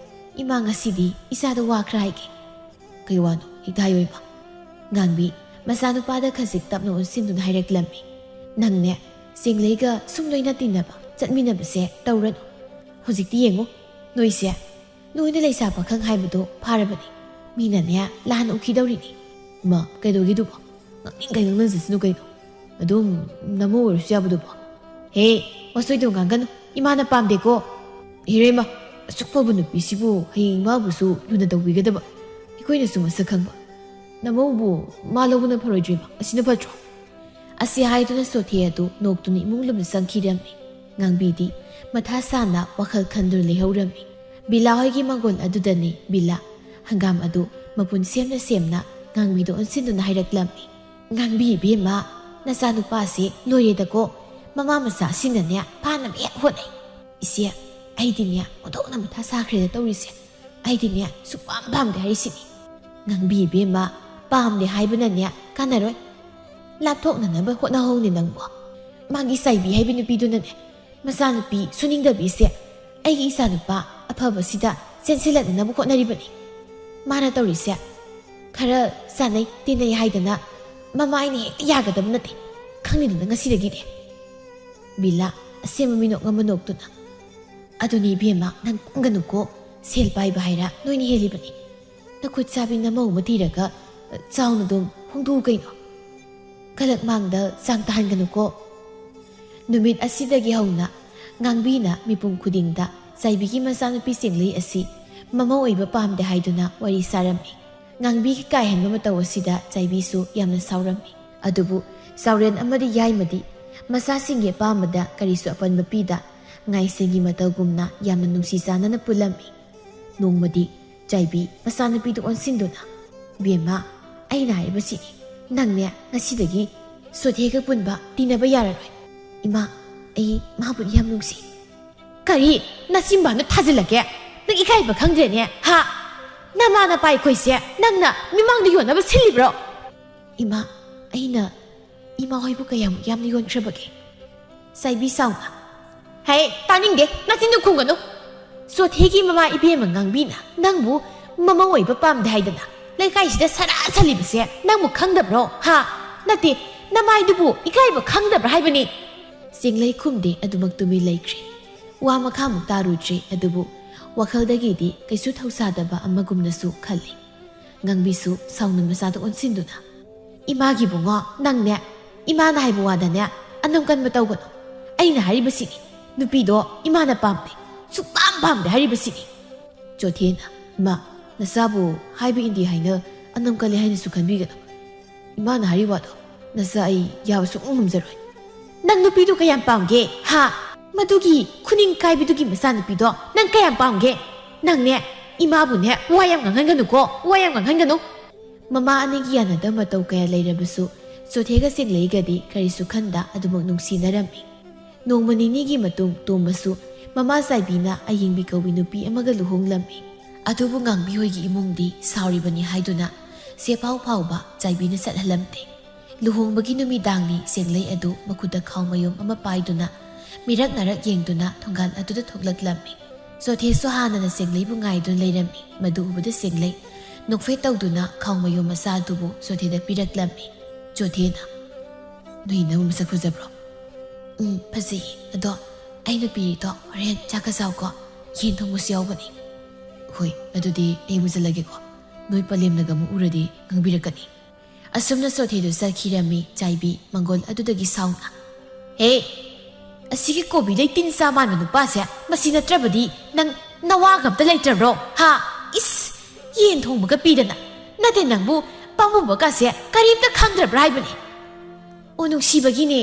ꯏꯃꯥ ꯉꯁꯤꯗꯤ ꯏꯆꯥꯗ ꯋꯥ ꯈꯔ ꯍꯥꯏꯒꯦ ꯀꯩ ꯋꯥꯅꯣ ꯍꯦꯛꯇ ꯍꯥꯏꯌꯣꯏꯕ ꯉꯥꯡꯕꯤ ꯃꯆꯥꯅꯨꯄꯥꯗ ꯈꯖꯤꯛ ꯇꯞꯅ ꯑꯣꯟꯁꯤꯟꯗꯨꯅ ꯍꯥꯏꯔꯛꯂꯝꯃꯤ ꯅꯪꯅꯦ ꯆꯤꯡꯂꯩꯒ ꯁꯨꯝ ꯂꯣꯏꯅ ꯇꯤꯟꯅꯕ ꯆꯠꯃꯤꯟꯅꯕꯁꯦ ꯇꯧꯔꯅꯨ ꯍꯧꯖꯤꯛꯇꯤ ꯌꯦꯡꯉꯨ ꯅꯣꯏꯁꯦ ꯅꯣꯏꯅ ꯂꯩꯁꯥ ꯄꯥꯈꯪ ꯍꯥꯏꯕꯗꯣ ꯐꯥꯔꯕꯅꯤ ꯃꯤꯅꯅꯦ ꯂꯥꯟꯅ ꯎꯈꯤꯗꯧꯔꯤꯅꯤ ꯏꯃꯥ ꯀꯩꯗꯧꯒꯤꯗꯨꯕꯣ ꯉꯥꯡꯅꯤꯡꯈꯩ ꯉꯥꯡꯅꯖꯁꯅꯨ ꯀꯩꯅꯣ ꯑꯗꯨꯝ ꯅꯃꯣ ꯑꯣꯏꯔꯁꯨ ꯌꯥꯕꯗꯨꯕꯣ ꯍꯦ ꯋꯥꯁꯣꯏꯗꯣ ꯉꯥꯡꯒꯅꯨ ꯏꯃꯥꯅ ꯄꯥꯝꯗꯦꯀꯣ ꯍꯤꯔꯦꯝꯃ ꯑꯁꯨꯛ ꯐꯕ ꯅꯨꯄꯤꯁꯤꯕꯨ ꯍꯌꯦꯡ ꯃꯥꯕꯨꯁꯨ ꯂꯨꯅ ꯇꯧꯕꯤꯒꯗꯕ ꯑꯩꯈꯣꯏꯅꯁꯨ ꯃꯁꯛ ꯈꯪꯕ ꯅꯃꯧꯕꯨ ꯃꯥ ꯂꯧꯕꯅ ꯐꯔꯣꯏꯗ꯭ꯔꯤꯕ ꯑꯁꯤꯅ ꯐꯠꯇ꯭ꯔꯣ ꯑꯁꯤ ꯍꯥꯏꯗꯨꯅ ꯆꯣꯊꯦ ꯑꯗꯨ ꯅꯣꯛꯇꯨꯅ ꯏꯃꯨꯡ ꯂꯣꯝꯗ ꯆꯪꯈꯤꯔꯝꯃꯤ ꯉꯥꯡꯕꯤꯗꯤ ꯃꯊꯥ ꯁꯥꯅ ꯋꯥꯈꯜ ꯈꯟꯗꯨꯅ ꯂꯩꯍꯧꯔꯝꯃꯤ ꯕꯤꯂꯥ ꯍꯣꯏꯒꯤ ꯃꯥꯡꯒꯣꯜ ꯑꯗꯨꯗꯅꯤ ꯕꯤꯂꯥ ꯍꯪꯒꯥꯝ ꯑꯗꯨ ꯃꯄꯨꯟ ꯁꯦꯝꯅ ꯉꯥꯡꯕꯤꯗ ꯑꯣꯟꯁꯤꯟꯗꯨꯅ ꯍꯥꯏꯔꯛꯂꯝꯃꯤ ꯉꯥꯡꯕꯤ ꯏꯕꯦꯝꯃ ꯅꯆꯥꯅꯨꯄꯥꯁꯤ ꯂꯣꯏꯔꯦꯗꯀꯣ ꯃꯃꯥ ꯃꯆꯥꯁꯤꯡꯅꯅꯦ ꯐꯥꯅꯕ ꯍꯦꯛ ꯍꯣꯠꯅꯩ ꯏꯆꯦ ꯑꯩꯗꯤꯅꯦ ꯑꯣꯟꯊꯣꯛꯅ ꯃꯊꯥ ꯁꯥꯈ꯭ꯔꯦꯗ ꯇꯧꯔꯤꯁꯦ ꯑꯩꯗꯤꯅꯦ ꯁꯨꯛꯄꯥꯝ ꯄꯥꯝꯗꯦ ꯍꯥꯏꯔꯤꯁꯤꯅꯤ ꯉꯥꯡꯕꯤ ꯏꯕꯦꯝꯃ ꯄꯥꯝꯗꯦ ꯍꯥꯏꯕꯅꯅꯦ ꯀꯥꯟꯅꯔꯣꯏ ꯂꯥꯞꯊꯣꯛꯅꯅꯕ ꯍꯣꯠꯅꯍꯧꯅꯦ ꯅꯪꯕꯣ ꯃꯥꯒꯤ ꯆꯥꯏꯕꯤ ꯍꯥꯏꯕ ꯅꯨꯄꯤꯗꯨꯅꯅꯦ ꯃꯆꯥꯅꯨꯄꯤ ꯁꯨꯅꯤꯡꯗꯕꯤꯁꯦ ꯑꯩꯒꯤ ꯏꯆꯥꯅꯨꯄꯥ ꯑꯐꯕꯁꯤꯗ ꯆꯦꯟꯁꯤꯜꯂꯛꯅꯕ ꯍꯣꯠꯅꯔꯤꯕꯅꯤ ꯃꯥꯅ ꯇꯧꯔꯤꯁꯦ ꯈꯔ ꯆꯥꯅꯩ ꯇꯤꯟꯅꯩ ꯍꯥꯏꯗꯅ ꯃꯃꯥ ꯑꯩꯅ ꯍꯦꯛꯇ ꯌꯥꯒꯗꯕ ꯅꯠꯇꯦ ꯈꯪꯅꯤꯗꯅ ꯉꯁꯤꯗꯒꯤꯗꯤ ꯕꯤꯂꯥ ꯑꯁꯦꯡꯕ ꯃꯤꯅꯣꯛ ꯑꯃ ꯅꯣꯛꯇꯨꯅ ꯑꯗꯨꯅꯤ ꯏꯕꯦꯝꯃ ꯅꯪ ꯄꯪꯒꯅꯨꯀꯣ ꯁꯦꯜ ꯄꯥꯏꯕ ꯍꯥꯏꯔ ꯅꯣꯏꯅ ꯍꯦꯜꯂꯤꯕꯅꯤ ꯅꯈꯨꯠ ꯆꯥꯕꯤ ꯅꯃꯧ ꯑꯃ ꯊꯤꯔꯒ ꯆꯥꯎꯅ ꯑꯗꯨꯝ ꯍꯣꯡꯗꯣꯛꯎ ꯀꯩꯅꯣ ꯀꯂꯛ ꯃꯥꯡꯗ ꯆꯥꯡ ꯇꯥꯍꯟꯒꯅꯨꯀꯣ ꯅꯨꯃꯤꯠ ꯑꯁꯤꯗꯒꯤ ꯍꯧꯅ ꯉꯥꯡꯕꯤꯅ ꯃꯤꯄꯨꯝ ꯈꯨꯗꯤꯡꯗ ꯆꯥꯏꯕꯤꯒꯤ ꯃꯆꯥꯅꯨꯄꯤ ꯆꯦꯡꯂꯩ ꯑꯁꯤ ꯃꯃꯧ ꯑꯣꯏꯕ ꯄꯥꯝꯗꯦ ꯍꯥꯏꯗꯨꯅ ꯋꯥꯔꯤ ꯁꯥꯔꯝꯃꯤ ꯉꯥꯡꯕꯤꯒꯤ ꯀꯥꯏꯍꯟꯕ ꯃꯇꯧ ꯑꯁꯤꯗ ꯆꯥꯏꯕꯤꯁꯨ ꯌꯥꯝꯅ ꯁꯥꯎꯔꯝꯃꯤ ꯑꯗꯨꯕꯨ ꯆꯥꯎꯔꯦꯟ ꯑꯃꯗꯤ ꯌꯥꯏꯃꯗꯤ ꯃꯆꯥꯁꯤꯡꯒꯤ ꯑꯄꯥꯝꯕꯗ ꯀꯔꯤꯁꯨ ꯑꯄꯟꯕ ꯄꯤꯗ ꯉꯥꯏꯁꯦꯟꯒꯤ ꯃꯇꯧꯒꯨꯝꯅ ꯌꯥꯝꯅ ꯅꯨꯡꯁꯤ ꯆꯥꯟꯅꯅ ꯄꯨꯜꯂꯝꯃꯤ ꯅꯣꯡꯃꯗꯤ ꯆꯥꯏꯕꯤ ꯃꯆꯥꯅꯨꯄꯤꯗꯨ ꯑꯣꯟꯁꯤꯟꯗꯨꯅ ꯕꯦꯝꯃ ꯑꯩꯅ ꯍꯥꯏꯔꯤꯕꯁꯤꯅꯤ ꯅꯪꯅꯦ ꯉꯁꯤꯗꯒꯤ ꯁꯣꯊꯦꯒ ꯄꯨꯟꯕ ꯇꯤꯟꯅꯕ ꯌꯥꯔꯔꯣꯏ ꯏꯃꯥ ꯑꯩ ꯃꯥꯕꯨꯗꯤ ꯌꯥꯝ ꯅꯨꯡꯁꯤ ꯀꯔꯤ ꯅꯆꯤꯟꯕꯥꯅ ꯊꯥꯖꯤꯜꯂꯒꯦ ꯅꯪ ꯏꯀꯥꯏꯕ ꯈꯪꯗ꯭ꯔꯦꯅꯦ ꯍꯥ ꯅꯃꯥ ꯅꯄꯥ ꯑꯩꯈꯣꯏꯁꯦ ꯅꯪꯅ ꯃꯤꯃꯥꯡꯗ ꯌꯣꯟꯅꯕ ꯁꯤꯜꯂꯤꯕ꯭ꯔꯣ ꯏꯃꯥ ꯑꯩꯅ ꯏꯃꯥ ꯍꯣꯏꯕꯨ ꯀꯌꯥꯃꯨꯛ ꯌꯥꯝꯅ ꯌꯣꯟꯈ꯭ꯔꯕꯒꯦ ꯆꯥꯏꯕꯤ ꯁꯥꯎꯅ ꯍꯦ ꯇꯥꯅꯤꯡꯗꯦ ꯅꯆꯤꯟꯗꯨ ꯈꯨꯝꯒꯅꯨ ꯆꯣꯊꯦꯒꯤ ꯃꯃꯥ ꯏꯕꯦꯝꯃ ꯉꯥꯡꯕꯤꯅ ꯅꯪꯕꯨ ꯃꯃꯧ ꯑꯣꯏꯕ ꯄꯥꯝꯗꯦ ꯍꯥꯏꯗꯅ ꯂꯩꯀꯥꯏꯁꯤꯗ ꯁꯔꯥ ꯁꯜꯂꯤꯕꯁꯦ ꯅꯪꯕꯨ ꯈꯪꯗꯕ꯭ꯔꯣ ꯍꯥ ꯅꯠꯇꯦ ꯅꯃꯥꯏꯗꯨꯕꯨ ꯏꯀꯥꯏꯕ ꯈꯪꯗꯕ꯭ꯔꯥ ꯍꯥꯏꯕꯅꯤ ꯆꯦꯡꯂꯩ ꯈꯨꯝꯗꯦ ꯑꯗꯨꯃꯛ ꯇꯨꯃꯤꯟ ꯂꯩꯈ꯭ꯔꯦ ꯋꯥ ꯃꯈꯥꯃꯨꯛ ꯇꯥꯔꯨꯗ꯭ꯔꯦ ꯑꯗꯨꯕꯨ ꯋꯥꯈꯜꯗꯒꯤꯗꯤ ꯀꯩꯁꯨ ꯊꯧꯁꯥꯗꯕ ꯑꯃꯒꯨꯝꯅꯁꯨ ꯈꯜꯂꯤ ꯉꯥꯡꯕꯤꯁꯨ ꯁꯥꯎꯅ ꯃꯆꯥꯗ ꯑꯣꯟꯁꯤꯟꯗꯨꯅ ꯏꯃꯥꯒꯤ ꯕꯨꯡꯉꯣ ꯅꯪꯅꯦ ꯏꯃꯥꯅ ꯍꯥꯏꯕ ꯋꯥꯗꯅꯦ ꯑꯅꯝ ꯀꯟꯕ ꯇꯧꯒꯅꯨ ꯑꯩꯅ ꯍꯥꯏꯔꯤꯕꯁꯤꯅꯤ ꯅꯨꯄꯤꯗꯣ ꯏꯃꯥꯅ ꯄꯥꯝꯗꯦ ꯁꯨꯛꯄꯥꯝ ꯄꯥꯝꯗꯦ ꯍꯥꯏꯔꯤꯕꯁꯤꯅꯤ ꯆꯣꯊꯦꯅ ꯃꯥ ꯅꯆꯥꯕꯨ ꯍꯥꯏꯕ ꯏꯟꯗꯤ ꯍꯥꯏꯅ ꯑꯅꯝ ꯀꯜꯂꯦ ꯍꯥꯏꯅꯁꯨ ꯈꯟꯕꯤꯒꯅꯨ ꯏꯃꯥꯅ ꯍꯥꯏꯔꯤ ꯋꯥꯗꯣ ꯅꯆꯥ ꯑꯩ ꯌꯥꯕ ꯁꯨꯛꯉꯝ ꯉꯝꯖꯔꯣꯏ ꯅꯪ ꯅꯨꯄꯤꯗꯨ ꯀꯌꯥꯝ ꯄꯥꯝꯒꯦ ꯍꯥ ꯃꯗꯨꯒꯤ ꯈꯨꯅꯤꯡ ꯀꯥꯏꯕꯤꯗꯨꯒꯤ ꯃꯆꯥꯅꯨꯄꯤꯗꯣ ꯅꯪ ꯀꯌꯥꯝ ꯄꯥꯝꯒꯦ ꯅꯪꯅꯦ ꯏꯃꯥꯕꯨꯅꯦ ꯋꯥ ꯌꯥꯝ ꯉꯥꯡꯍꯟꯒꯅꯨꯀꯣ ꯋꯥ ꯌꯥꯝ ꯉꯥꯡꯍꯟꯒꯅꯨ ꯃꯃꯥ ꯑꯅꯤꯒꯤ ꯌꯥꯅꯗꯕ ꯃꯇꯧ ꯀꯌꯥ ꯂꯩꯔꯕꯁꯨ ꯆꯣꯊꯦꯒ ꯆꯦꯡꯂꯩꯒꯗꯤ ꯀꯔꯤꯁꯨ ꯈꯟꯗ ꯑꯗꯨꯃꯛ ꯅꯨꯡꯁꯤꯅꯔꯝꯃꯤ ꯅꯣꯡꯃ ꯅꯤꯅꯤꯒꯤ ꯃꯇꯨꯡ ꯇꯣꯝꯕꯁꯨ ꯃꯃꯥ ꯆꯥꯏꯕꯤꯅ ꯑꯌꯦꯡꯕꯤ ꯀꯧꯕꯤ ꯅꯨꯄꯤ ꯑꯃꯒ ꯂꯨꯍꯣꯡꯂꯝꯃꯤ ꯑꯗꯨꯕꯨ ꯉꯥꯡꯕꯤ ꯍꯣꯏꯒꯤ ꯏꯃꯨꯡꯗꯤ ꯁꯥꯎꯔꯤꯕꯅꯤ ꯍꯥꯏꯗꯨꯅ ꯆꯦꯄꯥꯎ ꯐꯥꯎꯕ ꯆꯥꯏꯕꯤꯅ ꯆꯠꯍꯜꯂꯝꯗꯦ ꯂꯨꯍꯣꯡꯕꯒꯤ ꯅꯨꯃꯤꯗꯥꯡꯅꯤ ꯆꯦꯡꯂꯩ ꯑꯗꯨ ꯃꯈꯨꯠꯇ ꯈꯥꯎꯃꯌꯨꯝ ꯑꯃ ꯄꯥꯏꯗꯨꯅ ꯃꯤꯔꯛ ꯅꯔꯛ ꯌꯦꯡꯗꯨꯅ ꯊꯣꯡꯒꯥꯟ ꯑꯗꯨꯗ ꯊꯣꯛꯂꯛꯂꯝꯃꯤ ꯆꯣꯊꯦꯁꯨ ꯍꯥꯟꯅꯅ ꯆꯦꯡꯂꯩꯕꯨ ꯉꯥꯏꯗꯨꯅ ꯂꯩꯔꯝꯃꯤ ꯃꯗꯨ ꯎꯕꯗ ꯆꯦꯡꯂꯩ ꯅꯣꯛꯐꯦꯠ ꯇꯧꯗꯨꯅ ꯈꯥꯎꯃꯌꯨꯝ ꯃꯆꯥ ꯑꯗꯨꯕꯨ ꯆꯣꯊꯦꯗ ꯄꯤꯔꯛꯂꯝꯃꯤ ꯆꯣꯊꯦꯅ ꯅꯣꯏ ꯅꯪ ꯃꯁꯛ ꯐꯖꯕ꯭ꯔꯣ ꯐꯖꯩꯌꯦ ꯑꯗꯣ ꯑꯩꯅ ꯄꯤꯔꯤꯗꯣ ꯍꯣꯔꯦꯟ ꯆꯥꯛꯀ ꯆꯥꯎꯀꯣ ꯌꯦꯟ ꯊꯣꯡꯕꯁꯨ ꯌꯥꯎꯕꯅꯤ ꯍꯣꯏ ꯑꯗꯨꯗꯤ ꯑꯩ ꯃꯨꯖꯜꯂꯒꯦꯀꯣ ꯅꯣꯏ ꯄꯂꯦꯝꯅꯒ ꯑꯃꯨꯛ ꯎꯔꯗꯤ ꯉꯥꯡꯕꯤꯔꯛꯀꯅꯤ ꯑꯁꯨꯝꯅ ꯆꯣꯊꯦꯗꯨ ꯆꯠꯈꯤꯔꯝꯃꯤ ꯆꯥꯏꯕꯤ ꯃꯪꯒꯣꯜ ꯑꯗꯨꯗꯒꯤ ꯁꯥꯎꯅ ꯍꯦ ꯑꯁꯤꯒꯤ ꯀꯣꯕꯤꯗꯩ ꯇꯤꯟ ꯆꯥ ꯃꯥꯟꯕ ꯅꯨꯄꯥꯁꯦ ꯃꯁꯤ ꯅꯠꯇ꯭ꯔꯕꯗꯤ ꯅꯪ ꯅꯋꯥꯒ ꯑꯝꯇ ꯂꯩꯇ꯭ꯔꯕ꯭ꯔꯣ ꯍꯥ ꯏꯁ ꯌꯦꯟ ꯊꯣꯡꯕꯒ ꯄꯤꯗꯅ ꯅꯠꯇꯦ ꯅꯪꯕꯨ ꯄꯥꯝꯃꯨꯕꯒꯁꯦ ꯀꯔꯤꯝꯇ ꯈꯪꯗ꯭ꯔꯕ꯭ꯔꯥ ꯍꯥꯏꯕꯅꯤ ꯑꯣ ꯅꯨꯡꯁꯤꯕꯒꯤꯅꯦ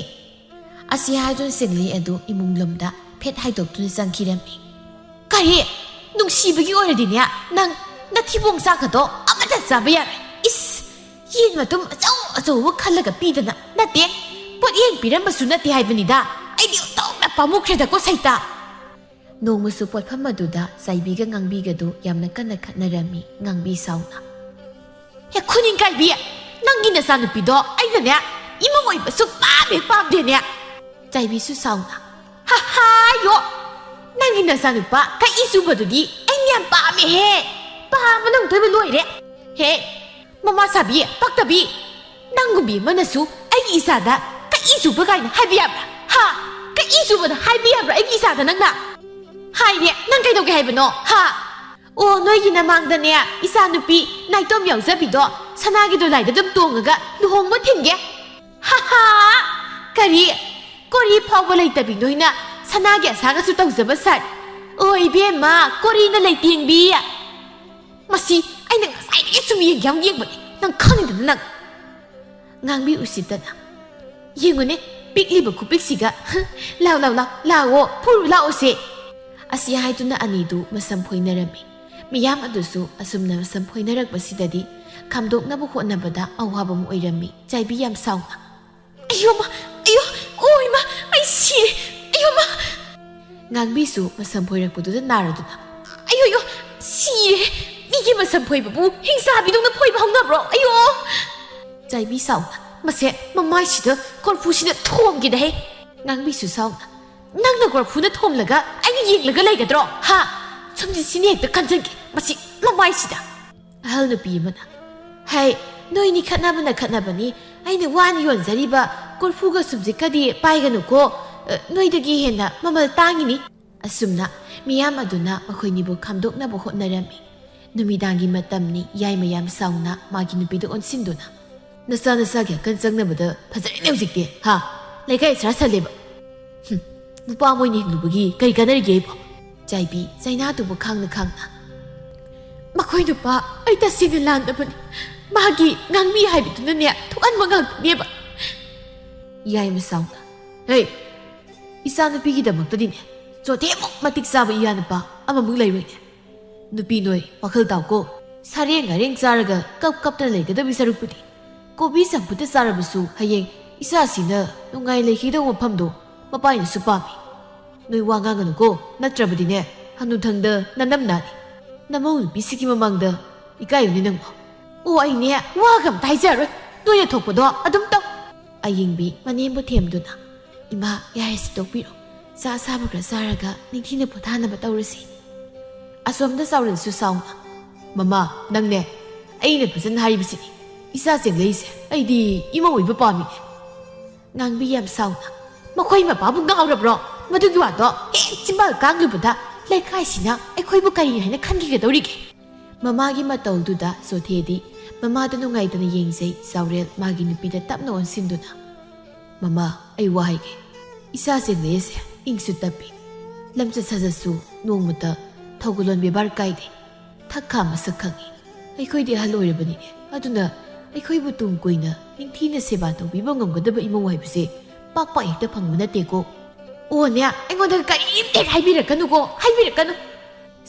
ꯑꯁꯤ ꯍꯥꯏꯗꯨꯅ ꯆꯦꯡꯂꯩ ꯑꯗꯨ ꯏꯃꯨꯡ ꯂꯣꯝꯗ ꯐꯦꯠ ꯍꯥꯏꯗꯣꯛꯇꯨꯅ ꯆꯪꯈꯤꯔꯝꯃꯤ ꯀꯔꯤ ꯅꯨꯡꯁꯤꯕꯒꯤ ꯑꯣꯏꯔꯗꯤꯅꯦ ꯅꯪ ꯅꯊꯤꯕꯣꯡ ꯆꯥꯛꯀꯗꯣ ꯑꯃꯠꯇ ꯆꯥꯕ ꯌꯥꯔꯣꯏ ꯏꯁ ꯌꯦꯟ ꯃꯇꯨꯝ ꯑꯆꯧ ꯑꯆꯧꯕ ꯈꯜꯂꯒ ꯄꯤꯗꯅ ꯅꯠꯇꯦ ꯄꯣꯠꯌꯦꯡ ꯄꯤꯔꯝꯕꯁꯨ ꯅꯠꯇꯦ ꯍꯥꯏꯕꯅꯤꯗ ꯑꯩꯗꯤ ꯑꯣꯟꯊꯣꯛꯅ ꯄꯥꯝꯃꯨꯈ꯭ꯔꯦꯗꯀꯣ ꯁꯩꯇꯥ ꯅꯣꯡꯃꯁꯨ ꯄꯣꯠꯐꯝ ꯑꯗꯨꯗ ꯆꯥꯏꯕꯤꯒ ꯉꯥꯡꯕꯤꯒꯗꯨ ꯌꯥꯝꯅ ꯀꯟꯅ ꯈꯠꯅꯔꯝꯃꯤ ꯉꯥꯡꯕꯤ ꯁꯥꯎꯅ ꯍꯦ ꯈꯨꯅꯤꯡ ꯀꯥꯏꯕꯤ ꯅꯪꯒꯤ ꯅꯆꯥꯅꯨꯄꯤꯗꯣ ꯑꯩꯅꯅꯦ ꯏꯃꯨꯡ ꯑꯣꯏꯕ ꯁꯨꯛꯄꯥꯝ ꯄꯥꯝꯗꯦꯅꯦ ꯆꯥꯏꯕꯤꯁꯨ ꯁꯥꯎꯅ ꯍꯥꯏꯌꯣ ꯅꯪꯒꯤ ꯅꯆꯥꯅꯨꯄꯥ ꯀꯛꯏ ꯆꯨꯕꯗꯨꯗꯤ ꯑꯩꯅ ꯌꯥꯝ ꯄꯥꯝꯃꯦꯍꯦ ꯄꯥꯝꯕ ꯅꯪꯇꯣꯏꯕ ꯂꯣꯏꯔꯦ ꯍꯦ ꯃꯃꯥ ꯁꯥꯕꯤ ꯄꯛꯇꯕꯤ ꯅꯪꯒꯨꯝꯕꯤ ꯑꯃꯅꯁꯨ ꯑꯩꯒꯤ ꯏꯆꯥꯗ ꯀꯛꯏ ꯆꯨꯕ ꯀꯥꯏꯅ ꯍꯥꯏꯕ ꯌꯥꯕ꯭ꯔꯥ ꯍꯥ ꯀꯛꯏ ꯆꯨꯕꯗ ꯍꯥꯏꯕ ꯌꯥꯕ꯭ꯔꯥ ꯑꯩꯒꯤ ꯏꯆꯥꯗ ꯅꯪꯅ ꯍꯥꯏꯔꯦ ꯅꯪ ꯀꯩꯗꯧꯒꯦ ꯍꯥꯏꯕꯅꯣ ꯍꯥ ꯑꯣ ꯅꯣꯏꯒꯤ ꯅꯃꯥꯡꯗꯅꯦ ꯏꯆꯥꯅꯨꯄꯤ ꯅꯥꯏꯇꯣꯝ ꯌꯥꯎꯖꯕꯤꯗꯣ ꯁꯅꯥꯒꯤ ꯗꯣꯂꯥꯏꯗ ꯑꯗꯨꯝ ꯇꯣꯡꯉꯒ ꯂꯨꯍꯣꯡꯕ ꯊꯤꯟꯒꯦ ꯀꯔꯤ ꯀꯣꯔꯤ ꯐꯥꯎꯕ ꯂꯩꯇꯕꯤ ꯅꯣꯏꯅ ꯁꯅꯥꯒꯤ ꯑꯁꯥꯒꯁꯨ ꯇꯧꯖꯕ ꯁꯥꯏ ꯑꯣ ꯏꯕꯦꯝꯃ ꯀꯣꯔꯤꯅ ꯂꯩꯇꯦꯡꯕꯤ ꯃꯁꯤ ꯑꯩꯅ ꯉꯁꯥꯏꯗꯒꯤ ꯁꯨꯝ ꯌꯦꯡꯕꯅꯤ ꯅꯪ ꯈꯪꯗꯅ ꯅꯪ ꯉꯥꯡꯕꯤ ꯎꯁꯤꯠꯇꯅ ꯌꯦꯡꯉꯨꯅꯦ ꯄꯤꯛꯂꯤꯕ ꯈꯨꯄꯤꯛꯁꯤꯒ ꯂꯥꯛꯑꯣ ꯐꯨꯔꯨ ꯂꯥꯛꯑꯣꯁꯦ ꯑꯁꯤ ꯍꯥꯏꯗꯨꯅ ꯑꯅꯤꯗꯨ ꯃꯁꯝ ꯐꯣꯏꯅꯔꯝꯃꯤ ꯃꯤꯌꯥꯝ ꯑꯗꯨꯁꯨ ꯑꯁꯨꯝꯅ ꯃꯁꯝ ꯐꯣꯏꯅꯔꯛꯄꯁꯤꯗꯗꯤ ꯈꯥꯝꯗꯣꯛꯅꯕ ꯍꯣꯠꯅꯕꯗ ꯑꯋꯥꯕ ꯑꯃ ꯑꯣꯏꯔꯝꯃꯤ ꯆꯥꯏꯕꯤ ꯌꯥꯝ ꯁꯥꯎꯅ ꯑꯌꯣ ꯃꯥ ꯑꯌꯣ ꯑꯣꯏ ꯃꯥ ꯑꯩ ꯁꯤꯔꯦ ꯑꯌꯣ ꯃꯥ ꯉꯥꯡꯕꯤꯁꯨ ꯃꯁꯝ ꯐꯣꯏꯔꯛꯄꯗꯨꯗ ꯅꯥꯔꯗꯨꯅ ꯑꯌꯣ ꯁꯤꯔꯦ ꯃꯤꯒꯤ ꯃꯁꯝ ꯐꯣꯏꯕꯕꯨ ꯍꯤꯡꯁꯥꯕꯤꯗꯧꯅ ꯐꯣꯏꯕ ꯍꯧꯅꯕ꯭ꯔꯣ ꯑꯌꯣ ꯆꯥꯏꯕꯤ ꯁꯥꯎꯅ ꯃꯁꯦ ꯃꯃꯥꯏꯁꯤꯗ ꯀꯣꯔꯐꯨꯁꯤꯅ ꯊꯣꯝꯈꯤꯗꯍꯦ ꯉꯥꯡꯕꯤꯁꯨ ꯁꯥꯎꯅ ꯅꯪꯅ ꯀꯣꯔꯐꯨꯅ ꯊꯣꯝꯂꯒ ꯑꯩꯅ ꯌꯦꯡꯂꯒ ꯂꯩꯒꯗ꯭ꯔꯣ ꯍꯥ ꯁꯝꯖꯤꯠꯁꯤꯅ ꯍꯦꯛꯇ ꯀꯟꯖꯟꯒꯦ ꯃꯁꯤ ꯃꯃꯥꯏꯁꯤꯗ ꯑꯍꯜ ꯅꯨꯄꯤ ꯑꯃꯅ ꯍꯩ ꯅꯣꯏꯅꯤ ꯈꯠꯅꯕꯅꯤ ꯑꯩꯅ ꯋꯥꯅ ꯌꯣꯟꯖꯔꯤꯕ ꯀꯣꯔꯐꯨꯒ ꯁꯨꯝꯖꯤꯠꯀꯗꯤ ꯄꯥꯏꯒꯅꯨꯀꯣ ꯅꯣꯏꯗꯒꯤ ꯍꯦꯟꯅ ꯃꯃꯜ ꯇꯥꯡꯉꯤꯅꯤ ꯑꯁꯨꯝꯅ ꯃꯤꯌꯥꯝ ꯑꯗꯨꯅ ꯃꯈꯣꯏꯅꯤꯕꯨ ꯈꯥꯝꯗꯣꯛꯅꯕ ꯍꯣꯠꯅꯔꯝꯃꯤ ꯅꯨꯃꯤꯗꯥꯡꯒꯤ ꯃꯇꯝꯅꯤ ꯌꯥꯏ ꯃꯌꯥꯝ ꯁꯥꯎꯅ ꯃꯥꯒꯤ ꯅꯨꯄꯤꯗ ꯑꯣꯟꯁꯤꯟꯗꯨꯅ ꯅꯁꯥꯒꯤ ꯑꯀꯟ ꯆꯪꯅꯕꯗ ꯐꯖꯔꯦꯅꯦ ꯍꯧꯖꯤꯛꯇꯤ ꯍꯥ ꯂꯩꯀꯥꯏ ꯁꯥꯔ ꯁꯜꯂꯦꯕ ꯅꯨꯄꯥ ꯃꯣꯏꯅ ꯍꯤꯡꯂꯨꯕꯒꯤ ꯀꯔꯤ ꯀꯥꯟꯅꯔꯤꯒꯦ ꯑꯩꯕꯣ ꯆꯥꯏꯕꯤ ꯆꯩꯅꯥꯗꯨꯕꯨ ꯈꯥꯡꯅ ꯃꯈꯣꯏ ꯅꯨꯄꯥ ꯑꯩ ꯇꯁꯦꯡꯅ ꯂꯥꯟꯗꯕꯅꯤ ꯃꯥꯒꯤ ꯉꯥꯡꯕꯤ ꯍꯥꯏꯕꯗꯨꯅꯅꯦ ꯊꯣꯛꯍꯟꯕ ꯉꯥꯛꯇꯅꯦꯕ ꯌꯥꯏꯃ ꯁꯥꯎꯅ ꯍꯦ ꯏꯆꯥ ꯅꯨꯄꯤꯒꯤꯗꯃꯛꯇꯗꯤꯅꯦ ꯆꯣꯊꯦꯃꯨꯛ ꯃꯇꯤꯛ ꯆꯥꯕ ꯏꯌꯥ ꯅꯨꯄꯥ ꯑꯃꯃꯨꯛ ꯂꯩꯔꯣꯏꯅꯦ ꯅꯨꯄꯤ ꯅꯣꯏ ꯋꯥꯈꯜ ꯇꯥꯎꯀꯣ ꯁꯥꯔꯦꯡ ꯉꯥꯔꯦꯡ ꯆꯥꯔꯒ ꯀꯞꯇꯅ ꯂꯩꯒꯗꯕ ꯁꯔꯨꯛꯄꯨꯗꯤ ꯀꯣꯕꯤ ꯆꯝꯐꯨꯠꯇ ꯆꯥꯔꯕꯁꯨ ꯍꯌꯦꯡ ꯏꯆꯥꯁꯤꯅ ꯅꯨꯡꯉꯥꯏ ꯂꯩꯈꯤꯗꯧꯕ ꯃꯐꯝꯗꯣ ꯃꯄꯥꯏꯅꯁꯨ ꯄꯥꯝꯃꯤ ꯅꯣꯏ ꯋꯥ ꯉꯥꯡꯒꯅꯨꯀꯣ ꯅꯠꯇ꯭ꯔꯕꯗꯤꯅꯦ ꯍꯅꯨꯊꯪꯗ ꯅꯅꯝ ꯅꯥꯅꯤ ꯅꯃꯧ ꯅꯨꯄꯤꯁꯤꯒꯤ ꯃꯃꯥꯡꯗ ꯏꯀꯥꯏꯌꯨꯅꯤ ꯅꯪꯕꯣ ꯑꯣ ꯑꯩꯅꯦ ꯋꯥꯒ ꯑꯝꯇ ꯍꯥꯏꯖꯔꯣꯏ ꯅꯣꯏꯅ ꯊꯣꯛꯄꯗꯣ ꯑꯗꯨꯝ ꯇꯧ ꯑꯌꯤꯡꯕꯤ ꯃꯅꯦꯝꯕꯨ ꯊꯦꯝꯗꯨꯅ ꯏꯃꯥ ꯌꯥꯔꯦꯁꯤ ꯇꯣꯛꯄꯤꯔꯣ ꯆꯥ ꯑꯁꯥꯕ ꯈꯔ ꯆꯥꯔꯒ ꯅꯤꯡꯊꯤꯅ ꯄꯣꯊꯥꯅꯕ ꯇꯧꯔꯁꯤ ꯑꯁꯣꯝꯗ ꯆꯥꯎꯔꯦꯜꯁꯨ ꯁꯥꯎꯅ ꯃꯃꯥ ꯅꯪꯅꯦ ꯑꯩꯅ ꯐꯖꯅ ꯍꯥꯏꯔꯤꯕꯁꯤꯅꯤ ꯏꯆꯥ ꯆꯦꯡꯂꯩꯁꯦ ꯑꯩꯗꯤ ꯏꯃꯧ ꯑꯣꯏꯕ ꯄꯥꯝꯃꯤꯅꯦ ꯉꯥꯡꯕꯤ ꯌꯥꯝ ꯁꯥꯎꯅ ꯃꯈꯣꯏ ꯃꯄꯥꯕꯨ ꯉꯥꯎꯔꯕ꯭ꯔꯣ ꯃꯗꯨꯒꯤ ꯋꯥꯗꯣ ꯍꯦꯛ ꯆꯤꯝꯕꯥꯜ ꯀꯥꯡꯂꯨꯕꯗ ꯂꯩꯀꯥꯏꯁꯤꯅ ꯑꯩꯈꯣꯏꯕꯨ ꯀꯔꯤ ꯍꯥꯏꯅ ꯈꯟꯈꯤꯒꯗꯧꯔꯤꯒꯦ ꯃꯃꯥꯒꯤ ꯃꯇꯧꯗꯨꯗ ꯆꯣꯊꯦꯗꯤ ꯃꯃꯥꯗ ꯅꯨꯡꯉꯥꯏꯇꯅ ꯌꯦꯡꯖꯩ ꯆꯥꯎꯔꯦꯜ ꯃꯥꯒꯤ ꯅꯨꯄꯤꯗ ꯇꯞꯅ ꯑꯣꯟꯁꯤꯟꯗꯨꯅ ꯃꯃꯥ ꯑꯩ ꯋꯥ ꯍꯥꯏꯒꯦ ꯏꯆꯥ ꯆꯦꯡꯂꯩꯁꯦ ꯏꯪꯁꯨ ꯇꯞꯄꯤ ꯂꯝꯆꯠ ꯁꯥꯖꯠꯁꯨ ꯅꯣꯡꯃꯇ ꯊꯧꯒꯜꯂꯣꯟ ꯕꯦꯕꯥꯔ ꯀꯥꯏꯗꯦ ꯊꯛꯈꯥ ꯃꯁꯛ ꯈꯪꯉꯤ ꯑꯩꯈꯣꯏꯗꯤ ꯑꯍꯜ ꯑꯣꯏꯔꯕꯅꯤꯅꯦ ꯑꯗꯨꯅ ꯑꯩꯈꯣꯏꯕꯨ ꯇꯨꯡ ꯀꯣꯏꯅ ꯅꯤꯡꯊꯤꯅ ꯁꯦꯕꯥ ꯇꯧꯕꯤꯕ ꯉꯝꯒꯗꯕ ꯏꯃꯧ ꯍꯥꯏꯕꯁꯦ ꯄꯥꯛ ꯍꯦꯛꯇ ꯐꯪꯕ ꯅꯠꯇꯦꯀꯣ ꯑꯣꯅꯦ ꯑꯩꯉꯣꯟꯗ ꯀꯔꯤꯝꯇ ꯍꯥꯏꯕꯤꯔꯛꯀꯅꯨꯀꯣ ꯍꯥꯏꯕꯤꯔꯛꯀꯅꯨ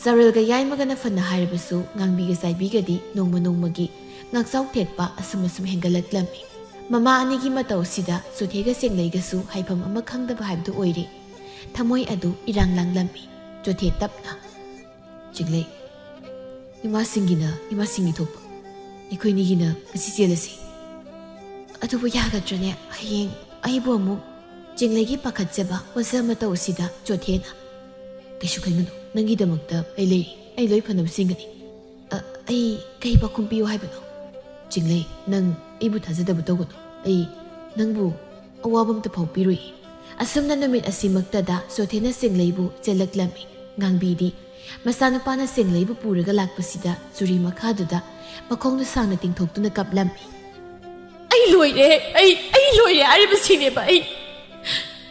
ꯆꯥꯎꯔꯦꯜꯒ ꯌꯥꯏꯃꯒꯅ ꯐꯅ ꯍꯥꯏꯔꯕꯁꯨ ꯉꯥꯡꯕꯤꯒ ꯆꯥꯏꯕꯤꯒꯗꯤ ꯅꯣꯡꯃꯒꯤ ꯉꯥꯛꯆꯥꯎ ꯊꯦꯛꯄ ꯑꯁꯨꯝ ꯍꯦꯟꯒꯠꯂꯛꯂꯝꯃꯤ ꯃꯃꯥ ꯑꯅꯤꯒꯤ ꯃꯇꯧ ꯑꯁꯤꯗ ꯆꯣꯊꯦꯒ ꯆꯦꯡꯂꯩꯒꯁꯨ ꯍꯥꯏꯐꯝ ꯑꯃ ꯈꯪꯗꯕ ꯍꯥꯏꯕꯗꯨ ꯑꯣꯏꯔꯦ ꯊꯃꯣꯏ ꯑꯗꯨ ꯏꯔꯥꯡ ꯂꯥꯡꯂꯝꯃꯤ ꯆꯣꯊꯦ ꯇꯞꯅ ꯆꯦꯡꯂꯩ ꯏꯃꯥꯁꯤꯡꯒꯤ ꯊꯣꯛꯄ ꯑꯩꯈꯣꯏꯅꯤꯒꯤꯅ ꯉꯁꯤ ꯆꯦꯜꯂꯁꯤ ꯑꯗꯨꯕꯨ ꯌꯥꯒꯗ꯭ꯔꯅꯦ ꯍꯌꯦꯡ ꯑꯩꯕꯨ ꯑꯃꯨꯛ ꯆꯦꯡꯂꯩꯒꯤ ꯄꯥꯈꯠꯆꯕ ꯋꯥꯖ ꯃꯇꯧ ꯑꯁꯤꯗ ꯆꯣꯊꯦꯅ ꯀꯩꯁꯨ ꯈꯟꯒꯅꯨ ꯅꯪꯒꯤꯗꯃꯛꯇ ꯑꯩ ꯂꯩꯔꯤ ꯑꯩ ꯂꯣꯏ ꯐꯅꯕ ꯁꯤꯟꯒꯅꯤ ꯑꯩ ꯀꯩ ꯄꯥꯎꯈꯨꯝ ꯄꯤꯌꯨ ꯍꯥꯏꯕꯅꯣ ꯆꯦꯡꯂꯩ ꯅꯪ ꯑꯩꯕꯨ ꯊꯥꯖꯗꯕ ꯇꯧꯒꯅꯨ ꯑꯩ ꯅꯪꯕꯨ ꯑꯋꯥꯕ ꯑꯝꯇ ꯐꯥꯎ ꯄꯤꯔꯣꯏ ꯑꯁꯨꯝꯅ ꯅꯨꯃꯤꯠ ꯑꯁꯤꯃꯛꯇꯗ ꯆꯣꯊꯦꯅ ꯆꯦꯡꯂꯩꯕꯨ ꯆꯦꯜꯂꯛꯂꯝꯃꯤ ꯉꯥꯡꯕꯤꯗꯤ ꯃꯆꯥꯅꯨꯄꯥꯅ ꯆꯦꯡꯂꯩꯕꯨ ꯄꯨꯔꯒ ꯂꯥꯛꯄꯁꯤꯗ ꯆꯨꯔꯤ ꯃꯈꯥꯗꯨꯗ ꯃꯈꯣꯡꯗ ꯁꯥꯡꯅ ꯇꯤꯡꯊꯣꯛꯇꯨꯅ ꯀꯞꯂꯝꯃꯤ ꯑꯩ ꯂꯣꯏꯔꯦ ꯑꯩ ꯂꯣꯏꯔꯦ ꯍꯥꯏꯔꯤꯕꯁꯤꯅꯦꯕ ꯑꯩ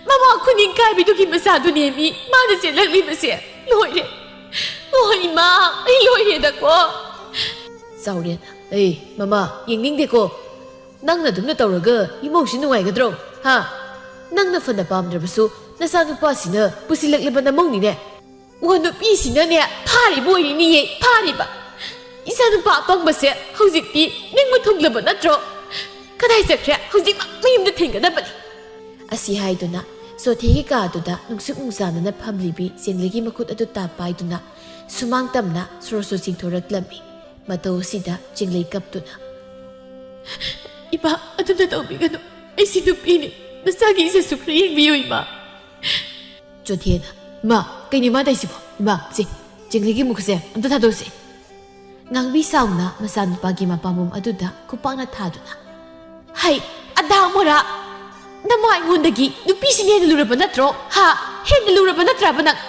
ꯃꯃꯥ ꯈꯨꯅꯤꯡ ꯀꯥꯏꯕꯤꯗꯨꯒꯤ ꯃꯆꯥꯗꯨꯅꯦꯃꯤ ꯃꯥꯅ ꯆꯦꯜꯂꯛꯂꯤꯕꯁꯦ ꯂꯣꯏꯔꯦ ꯍꯣꯏ ꯏꯃꯥ ꯑꯩ ꯂꯣꯏꯔꯦꯗꯀꯣ ꯆꯥꯎꯔꯦꯅ ꯃꯃꯥ ꯌꯦꯡꯅꯤꯡꯗꯦꯀꯣ ꯅꯪꯅ ꯑꯗꯨꯝꯅ ꯇꯧꯔꯒ ꯏꯃꯧꯁꯤ ꯅꯨꯡꯉꯥꯏꯒꯗ꯭ꯔꯣ ꯍꯥ ꯅꯪꯅ ꯐꯅ ꯄꯥꯝꯗ꯭ꯔꯕꯁꯨ ꯅꯆꯥꯅꯨꯄꯥꯁꯤꯅ ꯄꯨꯁꯤꯜꯂꯛꯂꯤꯕ ꯅꯃꯧꯅꯤꯅꯦ ꯋꯥ ꯅꯨꯄꯤꯁꯤꯅꯅꯦ ꯐꯥꯔꯤꯕ ꯑꯣꯏꯔꯤꯅꯤꯌꯦ ꯐꯥꯔꯤꯕ ꯏꯆꯥꯅꯨꯄꯥ ꯑꯄꯪꯕꯁꯦ ꯍꯧꯖꯤꯛꯇꯤ ꯅꯤꯡꯕ ꯊꯨꯡꯂꯕ ꯅꯠꯇ꯭ꯔꯣ ꯀꯗꯥꯏ ꯆꯠꯈ꯭ꯔꯦ ꯍꯧꯖꯤꯛꯃꯛ ꯃꯌꯨꯝꯗ ꯊꯤꯟꯒꯗꯕꯅꯤ ꯑꯁꯤ ꯍꯥꯏꯗꯨꯅ ꯆꯣꯊꯦꯒꯤ ꯀꯥꯗꯨꯗ ꯅꯨꯡꯁꯨꯛ ꯅꯨꯡꯁꯥꯅꯅ ꯐꯝꯂꯤꯕꯤ ꯆꯦꯡꯂꯩꯒꯤ ꯃꯈꯨꯠ ꯑꯗꯨ ꯇꯥꯞ ꯄꯥꯏꯗꯨꯅ ꯁꯨꯃꯥꯡ ꯇꯝꯅ ꯁꯣꯔꯁꯨ ꯆꯤꯡꯊꯣꯔꯛꯂꯝꯃꯤ ꯃꯇꯧ ꯑꯁꯤꯗ ꯆꯦꯡꯂꯩ ꯀꯞꯇꯨꯅ ꯏꯃꯥ ꯑꯗꯨꯝꯅ ꯇꯧꯕꯤꯒꯅꯨ ꯑꯩꯁꯤ ꯅꯨꯄꯤꯅꯤ ꯅꯆꯥꯒꯤ ꯏꯖꯠꯁꯨ ꯈꯔ ꯌꯦꯡꯕꯤꯌꯨ ꯏꯃꯥ ꯆꯣꯊꯦꯅ ꯏꯃꯥ ꯀꯩꯅꯣ ꯏꯃꯥ ꯇꯧꯏꯁꯤꯕꯣ ꯏꯃꯥ ꯆꯦꯡꯂꯩꯒꯤ ꯃꯨꯈꯁꯦ ꯑꯝꯇ ꯊꯥꯗꯣꯛꯁꯤ ꯉꯥꯡꯕꯤ ꯁꯥꯎꯅ ꯃꯆꯥꯅꯨꯄꯥꯒꯤ ꯃꯄꯥꯝꯕꯣꯝ ꯑꯗꯨꯗ ꯈꯨꯄꯥꯛꯅ ꯊꯥꯗꯨꯅ ꯍꯩ ꯑꯗꯥ ꯃꯣꯔꯥ ꯅꯃꯥ ꯑꯩꯉꯣꯟꯗꯒꯤ ꯅꯨꯄꯤꯁꯤꯅ ꯍꯦꯟꯅ ꯂꯨꯔꯕ ꯅꯠꯇ꯭ꯔꯣ ꯍꯥ ꯍꯦꯟꯅ ꯂꯨꯔꯕ ꯅꯠꯇ꯭ꯔꯕ ꯅꯪ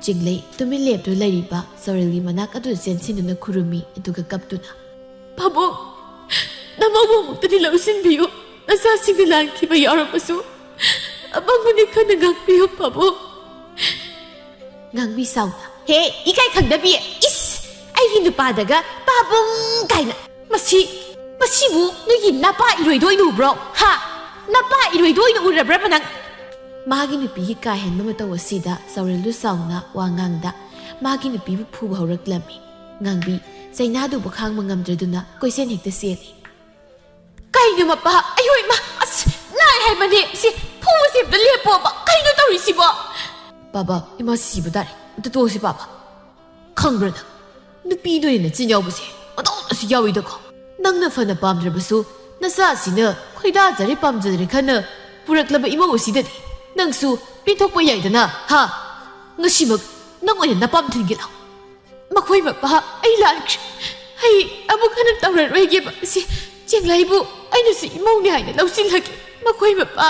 ꯆꯦꯡꯂꯩ ꯇꯨꯃꯤꯟ ꯂꯦꯞꯇꯨꯅ ꯂꯩꯔꯤꯕ ꯆꯥꯎꯔꯦꯜꯒꯤ ꯃꯅꯥꯛ ꯑꯗꯨꯗ ꯆꯦꯟꯁꯤꯟꯗꯨꯅ ꯈꯨꯔꯨꯝꯃꯤ ꯑꯗꯨꯒ ꯀꯞꯇꯨꯅ ꯄꯥꯕꯨꯡ ꯅꯃꯧꯕꯨ ꯑꯃꯨꯛꯇꯗꯤ ꯂꯧꯁꯤꯟꯕꯤꯌꯨ ꯅꯆꯥꯁꯤꯡꯅ ꯂꯥꯟꯈꯤꯕ ꯌꯥꯎꯔꯕꯁꯨ ꯑꯄꯪꯕꯅꯤ ꯈꯟꯅ ꯉꯥꯛꯄꯤꯌꯨ ꯄꯥꯕꯨꯡ ꯉꯥꯡꯕꯤ ꯁꯥꯎꯅ ꯍꯦ ꯏꯀꯥꯏ ꯈꯪꯗꯕꯤ ꯏꯁ ꯑꯩꯒꯤ ꯅꯨꯄꯥꯗꯒ ꯄꯥꯕꯨꯡ ꯀꯥꯏꯅ ꯃꯁꯤꯕꯨ ꯅꯣꯏꯒꯤ ꯅꯄꯥ ꯏꯔꯣꯏꯗ ꯑꯣꯏꯅ ꯎꯕ꯭ꯔꯣ ꯍꯥ ꯅꯄꯥ ꯏꯔꯣꯏꯗ ꯑꯣꯏꯅ ꯎꯔꯕ꯭ꯔꯕ ꯅꯪ ꯃꯥꯒꯤ ꯅꯨꯄꯤꯒꯤ ꯀꯥꯍꯦꯟꯕ ꯃꯇꯧ ꯑꯁꯤꯗ ꯆꯥꯎꯔꯦꯜꯗꯨ ꯁꯥꯎꯅ ꯋꯥ ꯉꯥꯡꯗ ꯃꯥꯒꯤ ꯅꯨꯄꯤꯕꯨ ꯐꯨꯕ ꯍꯧꯔꯛꯂꯝꯃꯤ ꯉꯥꯡꯕꯤ ꯆꯩꯅꯥꯗꯨꯕꯨ ꯈꯥꯡꯕ ꯉꯝꯗ꯭ꯔꯗꯨꯅ ꯀꯣꯏꯁꯦꯟ ꯍꯦꯛꯇ ꯆꯦꯜꯂꯤ ꯀꯩꯅꯣ ꯃꯄꯥ ꯑꯌꯣ ꯏꯃꯥ ꯑꯁ ꯅꯥꯏ ꯍꯥꯏꯕꯅꯦ ꯁꯤ ꯐꯨꯕꯁꯤ ꯑꯝꯇ ꯂꯦꯞꯄꯣꯕ ꯀꯩꯅꯣ ꯇꯧꯔꯤꯁꯤꯕꯣ ꯄꯥꯕ ꯏꯃꯥ ꯁꯤꯕ ꯇꯥꯔꯦ ꯑꯝꯇ ꯇꯣꯛꯑꯁꯤ ꯄꯥꯕ ꯈꯪꯕ꯭ꯔꯥ ꯅꯪ ꯅꯨꯄꯤ ꯅꯣꯏꯅ ꯅꯆꯤꯟ ꯌꯥꯎꯕꯁꯦ ꯑꯗꯨꯝꯅꯁꯨ ꯌꯥꯎꯏꯗꯀꯣ ꯅꯪꯅ ꯐꯅ ꯄꯥꯝꯗ꯭ꯔꯕꯁꯨ ꯅꯆꯥ ꯑꯁꯤꯅ ꯈꯣꯏꯗꯥꯖꯔꯦ ꯄꯥꯝꯖꯗ꯭ꯔꯦ ꯈꯟꯅ ꯄꯨꯔꯛꯂꯕ ꯏꯃꯧ ꯑꯁꯤꯗꯗꯤ ꯅꯪꯁꯨ ꯄꯦꯟꯊꯣꯛꯄ ꯌꯥꯏꯗꯅ ꯍꯥ ꯉꯁꯤꯃꯛ ꯅꯪ ꯑꯣꯏꯅ ꯅꯄꯥꯝ ꯊꯤꯟꯒꯦ ꯂꯥꯎ ꯃꯈꯣꯏ ꯃꯄꯥ ꯑꯩ ꯂꯥꯟꯈ꯭ꯔꯦ ꯑꯩ ꯑꯃꯨꯛ ꯍꯟꯅ ꯇꯧꯔꯔꯣꯏꯒꯦꯕ ꯁꯤ ꯆꯦꯡꯂꯩꯕꯨ ꯑꯩꯅꯁꯨ ꯏꯃꯧꯅꯤ ꯍꯥꯏꯅ ꯂꯧꯁꯤꯜꯂꯒꯦ ꯃꯈꯣꯏ ꯃꯄꯥ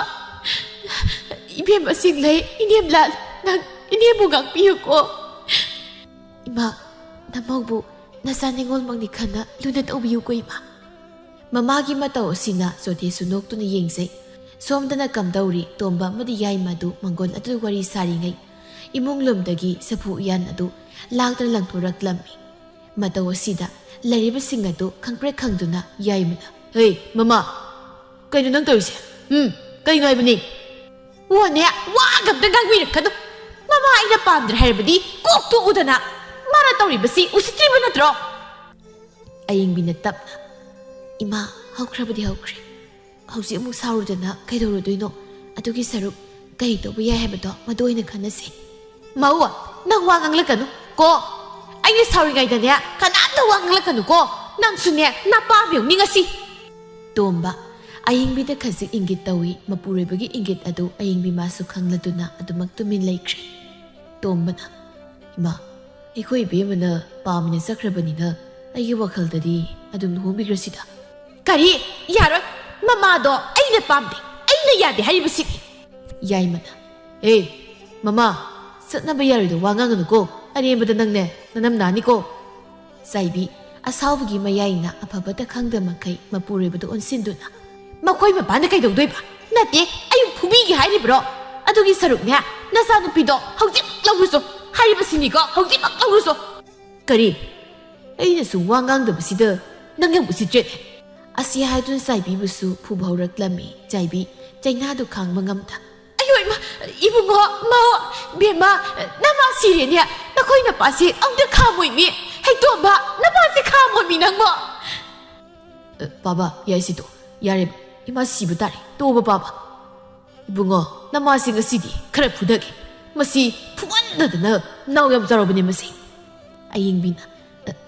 이뱀 ꯆꯦꯡꯂꯩ 이념 ꯂꯥꯜ ꯅꯪ 이념ꯕꯨ ꯉꯥꯛꯄꯤꯌꯨꯀꯣ ꯏꯃꯥ ꯅꯃꯧꯕꯨ ꯅꯆꯥ ꯅꯤꯡꯉꯣꯜꯃꯛꯅꯤ ꯈꯟꯅ ꯂꯨꯅ ꯇꯧꯕꯤꯌꯨꯀꯣ ꯏꯃꯥ ꯃꯃꯥꯒꯤ ꯃꯇꯧ ꯑꯁꯤꯅ ꯁꯣꯇꯦꯁꯨ ꯅꯣꯛꯇꯨꯅ ꯌꯦꯡꯖꯩ ꯁꯣꯝꯗꯅ ꯀꯝꯗꯧꯔꯤ ꯇꯣꯝꯕ ꯑꯃꯗꯤ ꯌꯥꯏꯃ ꯑꯗꯨ ꯃꯪꯒꯣꯜ ꯑꯗꯨ ꯋꯥꯔꯤ ꯁꯥꯔꯤꯉꯩ ꯏꯃꯨꯡ ꯂꯣꯝꯗꯒꯤ ꯁꯐꯨ ꯎꯌꯥꯟ ꯑꯗꯨ ꯂꯥꯛꯇꯨꯅ ꯂꯪꯊꯣꯔꯛꯂꯝꯃꯤ ꯃꯇꯧ ꯑꯁꯤꯗ ꯂꯩꯔꯤꯕꯁꯤꯡ ꯑꯗꯨ ꯈꯪꯄ꯭ꯔꯦꯛ ꯈꯪꯗꯨꯅ ꯌꯥꯏꯃꯅ ꯍꯦ ꯃꯃꯥ ꯀꯩꯅꯣ ꯅꯪ ꯇꯧꯔꯤꯁꯦ ꯀꯩꯅꯣ ꯍꯥꯏꯕꯅꯤ ꯋꯥꯅꯦ ꯋꯥꯒꯝꯇ ꯉꯥꯡꯕꯤꯔꯛꯀꯅꯨ ꯃꯃꯥ ꯑꯩꯅ ꯄꯥꯝꯗ꯭ꯔꯦ ꯍꯥꯏꯔꯕꯗꯤ ꯀꯣꯛ ꯇꯣꯛꯎꯗꯅ ꯃꯥꯅ ꯇꯧꯔꯤꯕꯁꯤ ꯎꯁꯤꯠꯇ꯭ꯔꯤꯕ ꯅꯠꯇ꯭ꯔꯣ ꯑꯌꯤꯡꯕꯤꯅ ꯇꯞꯅ ꯏꯃꯥ ꯍꯧꯈ꯭ꯔꯕꯗꯤ ꯍꯧꯈ꯭ꯔꯦ ꯍꯧꯖꯤꯛ ꯑꯃꯨꯛ ꯁꯥꯎꯔꯨꯗꯅ ꯀꯩꯗꯧꯔꯨꯗꯣꯏꯅꯣ ꯑꯗꯨꯒꯤ ꯁꯔꯨꯛ ꯀꯩ ꯇꯧꯕ ꯌꯥꯏ ꯍꯥꯏꯕꯗꯣ ꯃꯗꯨ ꯑꯣꯏꯅ ꯈꯟꯅꯁꯤ ꯃꯧ ꯅꯪ ꯋꯥ ꯉꯥꯡꯂꯛꯀꯅꯨ ꯀꯣ ꯑꯩꯅ ꯁꯥꯎꯔꯤꯉꯩꯗꯅꯦ ꯀꯅꯥꯝꯇ ꯋꯥ ꯉꯥꯡꯂꯛꯀꯅꯨ ꯀꯣ ꯅꯪꯁꯨꯅꯦ ꯅꯄꯥꯝꯌꯧꯅꯤ ꯉꯁꯤ ꯇꯣꯝꯕ ꯑꯌꯤꯡꯕꯤꯗ ꯈꯖꯤꯛ ꯏꯪꯒꯤꯠ ꯇꯧꯏ ꯃꯄꯨꯔꯣꯏꯕꯒꯤ ꯏꯪꯒꯤꯠ ꯑꯗꯨ ꯑꯌꯤꯡꯕꯤ ꯃꯥꯁꯨ ꯈꯪꯂꯗꯨꯅ ꯑꯗꯨꯃꯛ ꯇꯨꯃꯤꯟ ꯂꯩꯈ꯭ꯔꯦ ꯇꯣꯝꯕꯅ ꯏꯃꯥ ꯑꯩꯈꯣꯏ ꯏꯕꯦꯝꯃꯅ ꯄꯥꯝꯅ ꯆꯠꯈ꯭ꯔꯕꯅꯤꯅ ꯑꯩꯒꯤ ꯋꯥꯈꯜꯗꯗꯤ ꯑꯗꯨꯝ ꯂꯨꯍꯣꯡꯕꯤꯈ꯭ꯔꯁꯤꯗ ꯀꯔꯤ ꯌꯥꯔꯣꯏ ꯃꯃꯥꯗꯣ ꯑꯩꯅ ꯄꯥꯝꯗꯦ ꯑꯩꯅ ꯌꯥꯗꯦ ꯍꯥꯏꯔꯤꯕꯁꯤꯅꯤ ꯌꯥꯏꯃꯅ ꯃꯃꯥ ꯆꯠꯅꯕ ꯌꯥꯔꯣꯏꯗ ꯋꯥ ꯉꯥꯡꯒꯅꯨꯀꯣ ꯑꯔꯦꯝꯕꯗ ꯅꯪꯅꯦ ꯅꯅꯝ ꯅꯥꯅꯤꯀꯣ ꯆꯥꯏꯕꯤ ꯑꯁꯥꯎꯕꯒꯤ ꯃꯌꯥꯏꯅ ꯑꯐꯕꯇ ꯈꯪꯗ ꯃꯈꯩ ꯃꯄꯨꯔꯣꯏꯕꯗ ꯑꯣꯟꯁꯤꯟꯗꯨꯅ ꯃꯈꯣꯏ ꯃꯄꯥꯅ ꯀꯩꯗꯧꯗꯣꯏꯕ ꯅꯠꯇꯦ ꯑꯩ ꯐꯨꯕꯤꯒꯦ ꯍꯥꯏꯔꯤꯕ꯭ꯔꯣ ꯑꯗꯨꯒꯤ ꯁꯔꯨꯛꯅꯦ ꯅꯆꯥꯅꯨꯄꯤꯗꯣ ꯍꯧꯖꯤꯛꯃꯛ ꯂꯧꯔꯨꯁꯨ ꯍꯥꯏꯔꯤꯕꯁꯤꯅꯤꯀꯣ ꯍꯧꯖꯤꯛꯃꯛ ꯂꯧꯔꯨꯁꯨ ꯀꯔꯤ ꯑꯩꯅꯁꯨ ꯋꯥ ꯉꯥꯡꯗꯕꯁꯤꯗ ꯅꯪ ꯌꯥꯝ ꯎꯁꯤꯠꯇ꯭ꯔꯦꯅꯦ ꯑꯁꯤ ꯍꯥꯏꯗꯨꯅ ꯆꯥꯏꯕꯤꯕꯨꯁꯨ ꯐꯨꯕ ꯍꯧꯔꯛꯂꯝꯃꯤ ꯆꯥꯏꯕꯤ ꯆꯩꯅꯥꯗꯨ ꯈꯥꯡꯕ ꯉꯝꯗ ꯑꯌꯣꯏꯃ ꯏꯕꯨꯡꯉꯣ ꯃꯧ ꯕꯦꯝꯃ ꯅꯃꯥ ꯁꯤꯔꯦꯅꯦ ꯅꯈꯣꯏ ꯅꯄꯥꯁꯤ ꯑꯝꯇ ꯈꯥꯝꯃꯣꯏꯃꯤ ꯍꯩꯇꯣꯝꯕ ꯅꯄꯥꯁꯤ ꯈꯥꯝꯃꯣꯏꯃꯤ ꯅꯪꯕꯣ ꯄꯥꯕ ꯌꯥꯏꯁꯤꯗꯣ ꯌꯥꯔꯦꯕ ꯏꯃꯥ ꯁꯤꯕ ꯇꯥꯔꯦ ꯇꯣꯛꯑꯕ ꯄꯥꯕ ꯏꯕꯨꯡꯉꯣ ꯅꯃꯥꯁꯤ ꯉꯁꯤꯗꯤ ꯈꯔ ꯐꯨꯗꯒꯦ ꯃꯁꯤ ꯐꯨꯃꯟꯗꯗꯅ ꯅꯥꯎ ꯌꯥꯝ ꯆꯥꯎꯔꯕꯅꯦ ꯃꯁꯤ ꯑꯌꯤꯡꯕꯤꯅ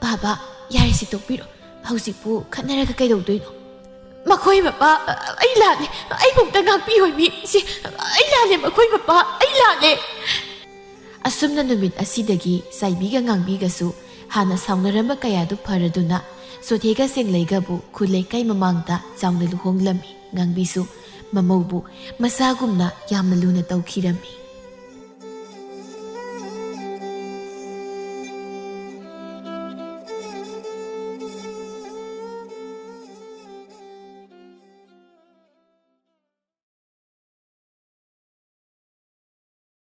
ꯄꯥꯕ ꯌꯥꯔꯦꯁꯤ ꯇꯣꯛꯄꯤꯔꯣ ꯍꯧꯖꯤꯛꯄꯨ ꯈꯠꯅꯔꯒ ꯀꯩꯗꯧꯗꯣꯏꯅꯣ ꯃꯈꯣꯏ ꯃꯄꯥ ꯑꯩ ꯂꯥꯜꯂꯦ ꯑꯩꯕꯨꯝꯇ ꯉꯥꯛꯄꯤꯌꯣꯏꯃꯤ ꯁꯤ ꯑꯩ ꯂꯥꯜꯂꯦ ꯃꯈꯣꯏ ꯃꯄꯥ ꯑꯩ ꯂꯥꯜꯂꯦ ꯑꯁꯨꯝꯅ ꯅꯨꯃꯤꯠ ꯑꯁꯤꯗꯒꯤ ꯆꯥꯏꯕꯤꯒ ꯉꯥꯡꯕꯤꯒꯁꯨ ꯍꯥꯟꯅ ꯁꯥꯎꯅꯔꯝꯕ ꯀꯌꯥꯗꯨ ꯐꯔꯗꯨꯅ ꯁꯣꯊꯦꯒ ꯆꯦꯡꯂꯩꯒꯕꯨ ꯈꯨꯂꯩꯀꯥꯏ ꯃꯃꯥꯡꯗ ꯆꯥꯎꯅ ꯂꯨꯍꯣꯡꯂꯝꯃꯤ ꯉꯥꯡꯕꯤꯁꯨ ꯃꯃꯧꯕꯨ ꯃꯆꯥꯒꯨꯝꯅ ꯌꯥꯝꯅ ꯂꯨꯅ ꯇꯧꯈꯤꯔꯝꯃꯤ